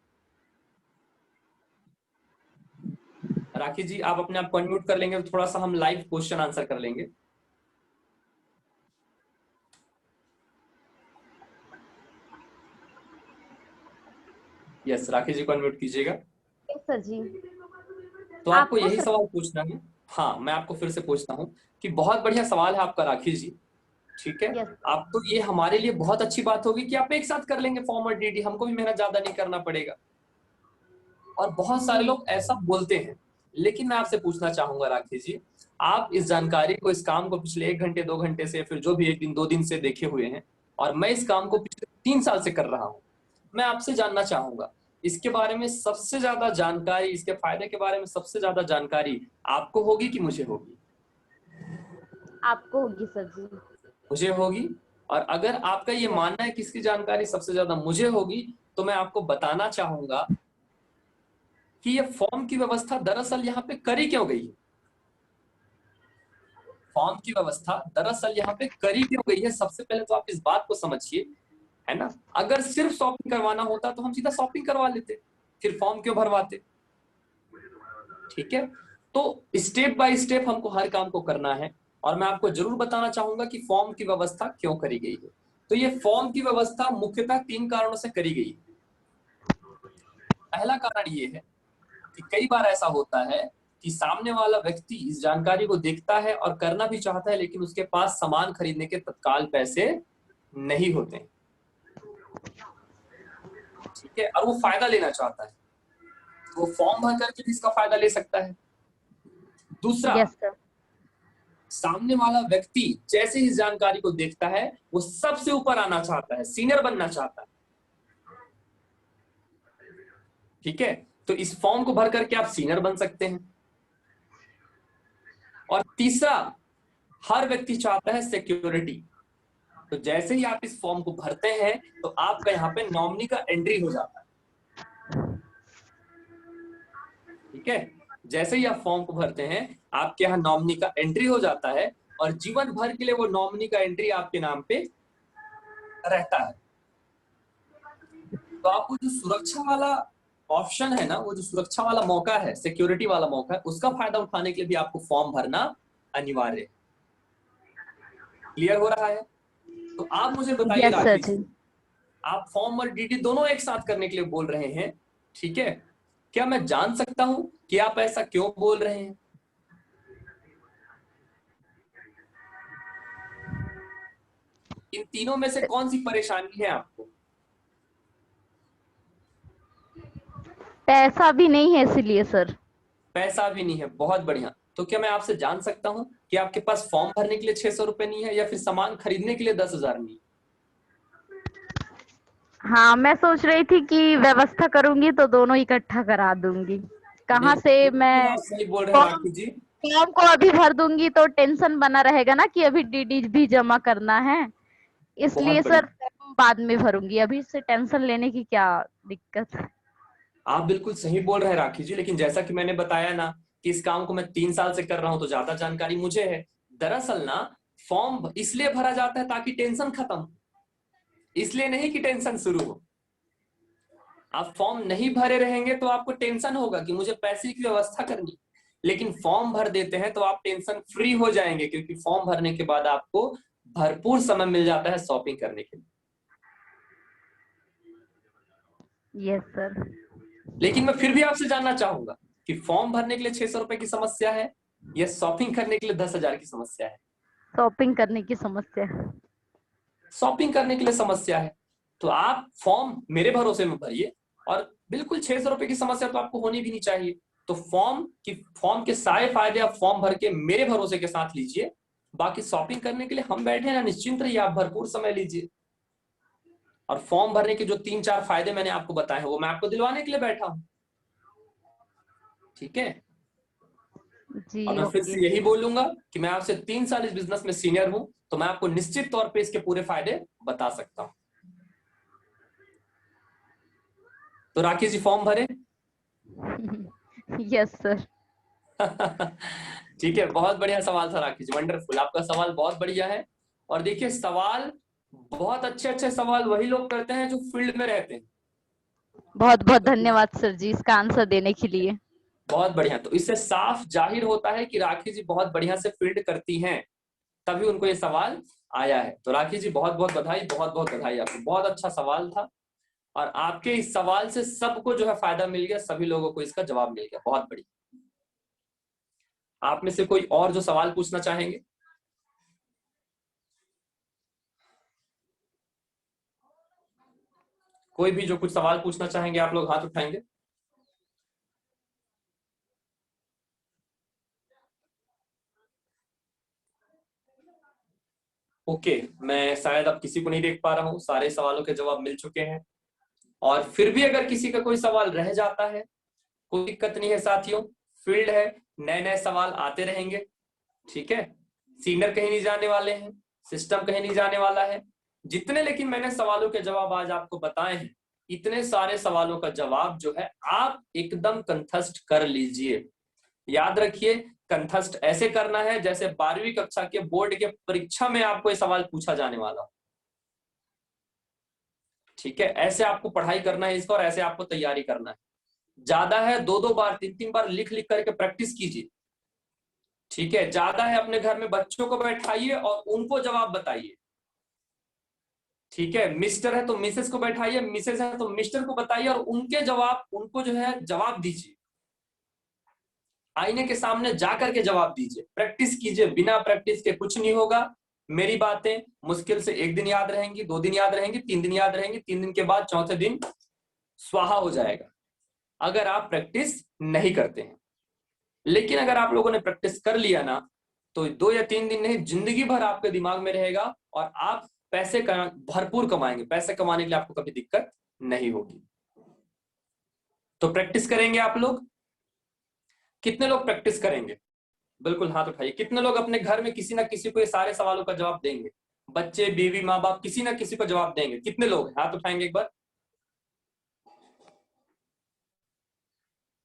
[SPEAKER 1] राकेश जी आप अपने आप को अनम्यूट कर लेंगे तो थोड़ा सा हम लाइव क्वेश्चन आंसर कर लेंगे। यस, राकेश जी को अनम्यूट कीजिएगा।
[SPEAKER 3] सर जी।
[SPEAKER 1] तो आपको यही सवाल पूछना है। हाँ, मैं आपको फिर से पूछता हूँ कि बहुत बढ़िया सवाल है आपका राकेश जी। ठीक है, आप तो ये हमारे लिए बहुत अच्छी बात होगी कि आप एक साथ कर लेंगे फॉर्म और डीडी, हमको भी मेहनत ज्यादा नहीं करना पड़ेगा। और बहुत सारे लोग ऐसा बोलते हैं, लेकिन मैं आपसे पूछना चाहूंगा राकेश जी, आप इस जानकारी को, इस काम को पिछले 1 घंटे 2 घंटे से, फिर जो भी 1 दिन 2 दिन से देखे हुए हैं, और मैं इस काम को पिछले 3 साल से कर रहा हूं। मैं आपसे जानना चाहूंगा इसके बारे में सबसे ज्यादा जानकारी, इसके फायदे के बारे में सबसे ज्यादा जानकारी आपको होगी कि मुझे होगी?
[SPEAKER 3] आपको होगी सर जी।
[SPEAKER 1] मुझे होगी। और अगर आपका ये मानना है कि इसकी जानकारी सबसे ज्यादा मुझे होगी, तो मैं आपको बताना चाहूंगा कि ये फॉर्म की व्यवस्था दरअसल यहाँ पे करी क्यों गई है। फॉर्म की व्यवस्था दरअसल यहाँ पे करी क्यों गई है, सबसे पहले तो आप इस बात को समझिए, है ना। अगर सिर्फ शॉपिंग करवाना होता तो हम सीधा शॉपिंग करवा लेते, फिर फॉर्म क्यों भरवाते? ठीक है, तो स्टेप बाय स्टेप हमको हर काम को करना है, और मैं आपको जरूर बताना चाहूंगा कि फॉर्म की व्यवस्था क्यों करी गई है। तो ये फॉर्म की व्यवस्था मुख्यतः 3 कारणों से करी गई है। पहला कारण ये है कि कई बार ऐसा होता है कि सामने वाला व्यक्ति इस जानकारी को देखता है और करना भी चाहता है, लेकिन उसके पास सामान खरीदने के तत्काल पैसे नहीं होते। ठीक है, और वो फायदा लेना चाहता है, तो वो फॉर्म भर करके भी इसका फायदा ले सकता है। दूसरा, सामने वाला व्यक्ति जैसे इस जानकारी को देखता है वो सबसे ऊपर आना चाहता है, सीनियर बनना चाहता है। ठीक है, तो इस फॉर्म को भर करके आप सीनियर बन सकते हैं। और तीसरा, हर व्यक्ति चाहता है सिक्योरिटी। तो जैसे ही आप इस फॉर्म को भरते हैं तो आपका यहाँ पे नॉमिनी का एंट्री हो जाता है। ठीक है, जैसे ही आप फॉर्म को भरते हैं आपके यहाँ नॉमिनी का एंट्री हो जाता है, और जीवन भर के लिए वो नॉमिनी का एंट्री आपके नाम पे रहता है। तो आपको जो सुरक्षा वाला ऑप्शन है ना, वो जो सुरक्षा वाला मौका है, सिक्योरिटी वाला मौका है, उसका फायदा उठाने के लिए भी आपको फॉर्म भरना अनिवार्य है। क्लियर हो रहा है? तो आप मुझे बताइए राकेश जी, आप फॉर्म और डीडी दोनों एक साथ करने के लिए बोल रहे हैं, ठीक है, क्या मैं जान सकता हूं कि आप ऐसा क्यों बोल रहे हैं? इन तीनों में से कौन सी परेशानी है आपको?
[SPEAKER 3] पैसा भी नहीं है इसलिए सर। पैसा
[SPEAKER 1] भी नहीं है, बहुत बढ़िया। तो क्या मैं आपसे जान सकता हूं कि आपके पास फॉर्म भरने के लिए 600 रुपए नहीं है, या फिर सामान खरीदने के लिए 10,000 नहीं?
[SPEAKER 3] हाँ, मैं सोच रही थी कि व्यवस्था करूंगी तो दोनों इकट्ठा करा दूंगी। कहाँ से मैं
[SPEAKER 1] सही बोल रहे हैं राकेश जी।
[SPEAKER 3] फॉर्म को अभी भर दूंगी तो टेंशन बना रहेगा ना कि अभी डीडी भी जमा करना है, इसलिए सर फॉर्म बाद में भरूंगी, अभी से टेंशन लेने की क्या दिक्कत है।
[SPEAKER 1] आप बिल्कुल सही बोल रहे हैं राकेश जी, लेकिन जैसा कि मैंने बताया ना कि इस काम को मैं 3 साल से कर रहा हूं तो ज्यादा जानकारी मुझे है। दरअसल ना फॉर्म इसलिए भरा जाता है ताकि टेंशन खत्म हो, इसलिए नहीं कि टेंशन शुरू हो। आप फॉर्म नहीं भरे रहेंगे तो आपको टेंशन होगा कि मुझे पैसे की व्यवस्था करनी, लेकिन फॉर्म भर देते हैं तो आप टेंशन फ्री हो जाएंगे, क्योंकि फॉर्म भरने के बाद आपको भरपूर समय मिल जाता है शॉपिंग करने के लिए।
[SPEAKER 3] Yes sir.
[SPEAKER 1] लेकिन मैं फिर भी आपसे जानना चाहूंगा कि फॉर्म भरने के लिए 600 रुपए की समस्या है या शॉपिंग करने के लिए 10,000 की समस्या है?
[SPEAKER 3] शॉपिंग करने की समस्या।
[SPEAKER 1] शॉपिंग करने के लिए समस्या है तो आप फॉर्म मेरे भरोसे में भरिए, और बिल्कुल 600 रुपए की समस्या तो आपको होनी भी नहीं चाहिए। तो फॉर्म के सारे फायदे आप फॉर्म भर के मेरे भरोसे के साथ लीजिए। बाकी शॉपिंग करने के लिए हम बैठे हैं ना, निश्चिंत रहिए, आप भरपूर समय लीजिए। और फॉर्म भरने के जो 3-4 फायदे मैंने आपको बताए हैं वो मैं आपको दिलवाने के लिए बैठा हूं, ठीक है।
[SPEAKER 3] जी
[SPEAKER 1] और मैं फिर
[SPEAKER 3] ओके।
[SPEAKER 1] से यही बोलूंगा कि मैं आपसे 3 साल इस बिजनेस में सीनियर हूं, तो मैं आपको निश्चित तौर पे इसके पूरे फायदे बता सकता हूं। तो राकेश जी फॉर्म भरे?
[SPEAKER 3] Yes sir.
[SPEAKER 1] ठीक है, बहुत बढ़िया सवाल था राकेश, वंडरफुल, आपका सवाल बहुत बढ़िया है। और देखिए सवाल बहुत अच्छे अच्छे सवाल वही लोग करते हैं जो फील्ड में रहते हैं।
[SPEAKER 3] बहुत बहुत धन्यवाद सर जी इसका आंसर देने के लिए।
[SPEAKER 1] बहुत बढ़िया, तो इससे साफ जाहिर होता है कि राखी जी बहुत बढ़िया से फील्ड करती हैं, तभी उनको ये सवाल आया है। तो राखी जी बहुत बहुत बधाई, बहुत बहुत बधाई आपको, बहुत अच्छा सवाल था। और आपके इस सवाल से सबको जो है फायदा मिल गया, सभी लोगों को इसका जवाब मिल गया, बहुत बढ़िया। आप में से कोई और जो सवाल पूछना चाहेंगे? कोई भी जो कुछ सवाल पूछना चाहेंगे आप लोग हाथ उठाएंगे। ओके, मैं शायद अब किसी को नहीं देख पा रहा हूं, सारे सवालों के जवाब मिल चुके हैं। और फिर भी अगर किसी का कोई सवाल रह जाता है, कोई दिक्कत नहीं है साथियों, फील्ड है, नए नए सवाल आते रहेंगे, ठीक है। सीनियर कहीं नहीं जाने वाले हैं, सिस्टम कहीं नहीं जाने वाला है। जितने लेकिन मैंने सवालों के जवाब आज आपको बताए हैं, इतने सारे सवालों का जवाब जो है आप एकदम कंठस्थ कर लीजिए। याद रखिए, कंठस्थ ऐसे करना है जैसे 12वीं कक्षा के बोर्ड के परीक्षा में आपको ये सवाल पूछा जाने वाला हो, ठीक है। ऐसे आपको पढ़ाई करना है इसका, और ऐसे आपको तैयारी करना है। ज्यादा है 2-2 बार 3-3 बार लिख लिख करके प्रैक्टिस कीजिए, ठीक है। ज्यादा है अपने घर में बच्चों को बैठाइए और उनको जवाब बताइए, ठीक है। मिस्टर है तो मिसेस को बैठाइए, मिसेस है तो मिस्टर को बताइए, और उनके जवाब उनको जो है जवाब दीजिए। आईने के सामने जाकर के जवाब दीजिए, प्रैक्टिस कीजिए, बिना प्रैक्टिस के कुछ नहीं होगा। मेरी बातें मुश्किल से 1 दिन याद रहेंगी, 2 दिन याद रहेंगी, 3 दिन याद रहेंगी, 3 दिन के बाद चौथे दिन स्वाहा हो जाएगा, अगर आप प्रैक्टिस नहीं करते हैं। लेकिन अगर आप लोगों ने प्रैक्टिस कर लिया ना, तो 2 या 3 दिन नहीं, जिंदगी भर आपके दिमाग में रहेगा, और आप पैसे भरपूर कमाएंगे। पैसे कमाने के लिए आपको कभी दिक्कत नहीं होगी। तो प्रैक्टिस करेंगे आप लोग? कितने लोग प्रैक्टिस करेंगे? बिल्कुल हाथ उठाइए। कितने लोग अपने घर में किसी ना किसी को ये सारे सवालों का जवाब देंगे? बच्चे, बीवी, माँ बाप, किसी ना किसी को जवाब देंगे? कितने लोग हाथ उठाएंगे एक बार?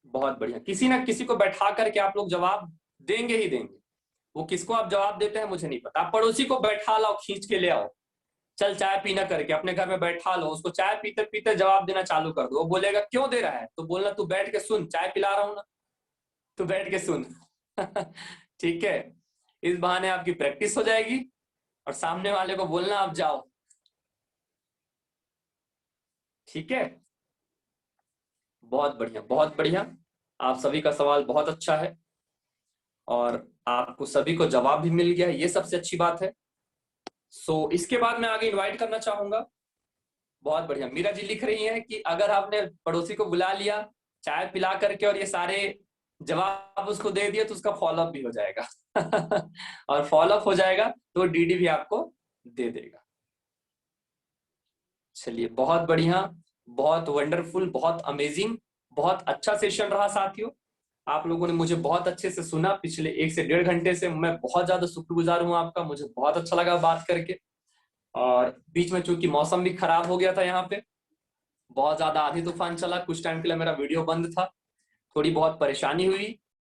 [SPEAKER 1] बहुत बढ़िया, किसी ना किसी को बैठा करके आप लोग जवाब देंगे ही देंगे। वो किसको आप जवाब देते हैं मुझे नहीं पता। आप पड़ोसी को बैठा लाओ, खींच के ले आओ, चल चाय पीना करके अपने घर में बैठा लो, उसको चाय पीते पीते जवाब देना चालू कर दो। वो बोलेगा क्यों दे रहा है, तो बोलना तू बैठ के सुन, चाय पिला रहा हूं ना, तू बैठ के सुन। ठीक है, इस बहाने आपकी प्रैक्टिस हो जाएगी, और सामने वाले को बोलना आप जाओ, ठीक है। बहुत बढ़िया, बहुत बढ़िया, आप सभी का सवाल बहुत अच्छा है, और आपको सभी को जवाब भी मिल गया, ये सबसे अच्छी बात है। सो इसके बाद मैं आगे इनवाइट करना चाहूंगा। बहुत बढ़िया, मीरा जी लिख रही हैं कि अगर आपने पड़ोसी को बुला लिया, चाय पिला करके, और ये सारे जवाब उसको दे दिए, तो उसका फॉलोअप भी हो जाएगा। और फॉलोअप हो जाएगा तो डीडी भी आपको दे देगा। चलिए, बहुत बढ़िया, बहुत वंडरफुल, बहुत अमेजिंग, बहुत अच्छा सेशन रहा साथियों। आप लोगों ने मुझे बहुत अच्छे से सुना, पिछले 1 से 1.5 घंटे से मैं बहुत ज्यादा शुक्रगुजार हूं आपका। मुझे बहुत अच्छा लगा बात करके, और बीच में चूंकि मौसम भी खराब हो गया था, यहाँ पे बहुत ज्यादा आंधी तूफान चला, कुछ टाइम के लिए मेरा वीडियो बंद था, थोड़ी बहुत परेशानी हुई,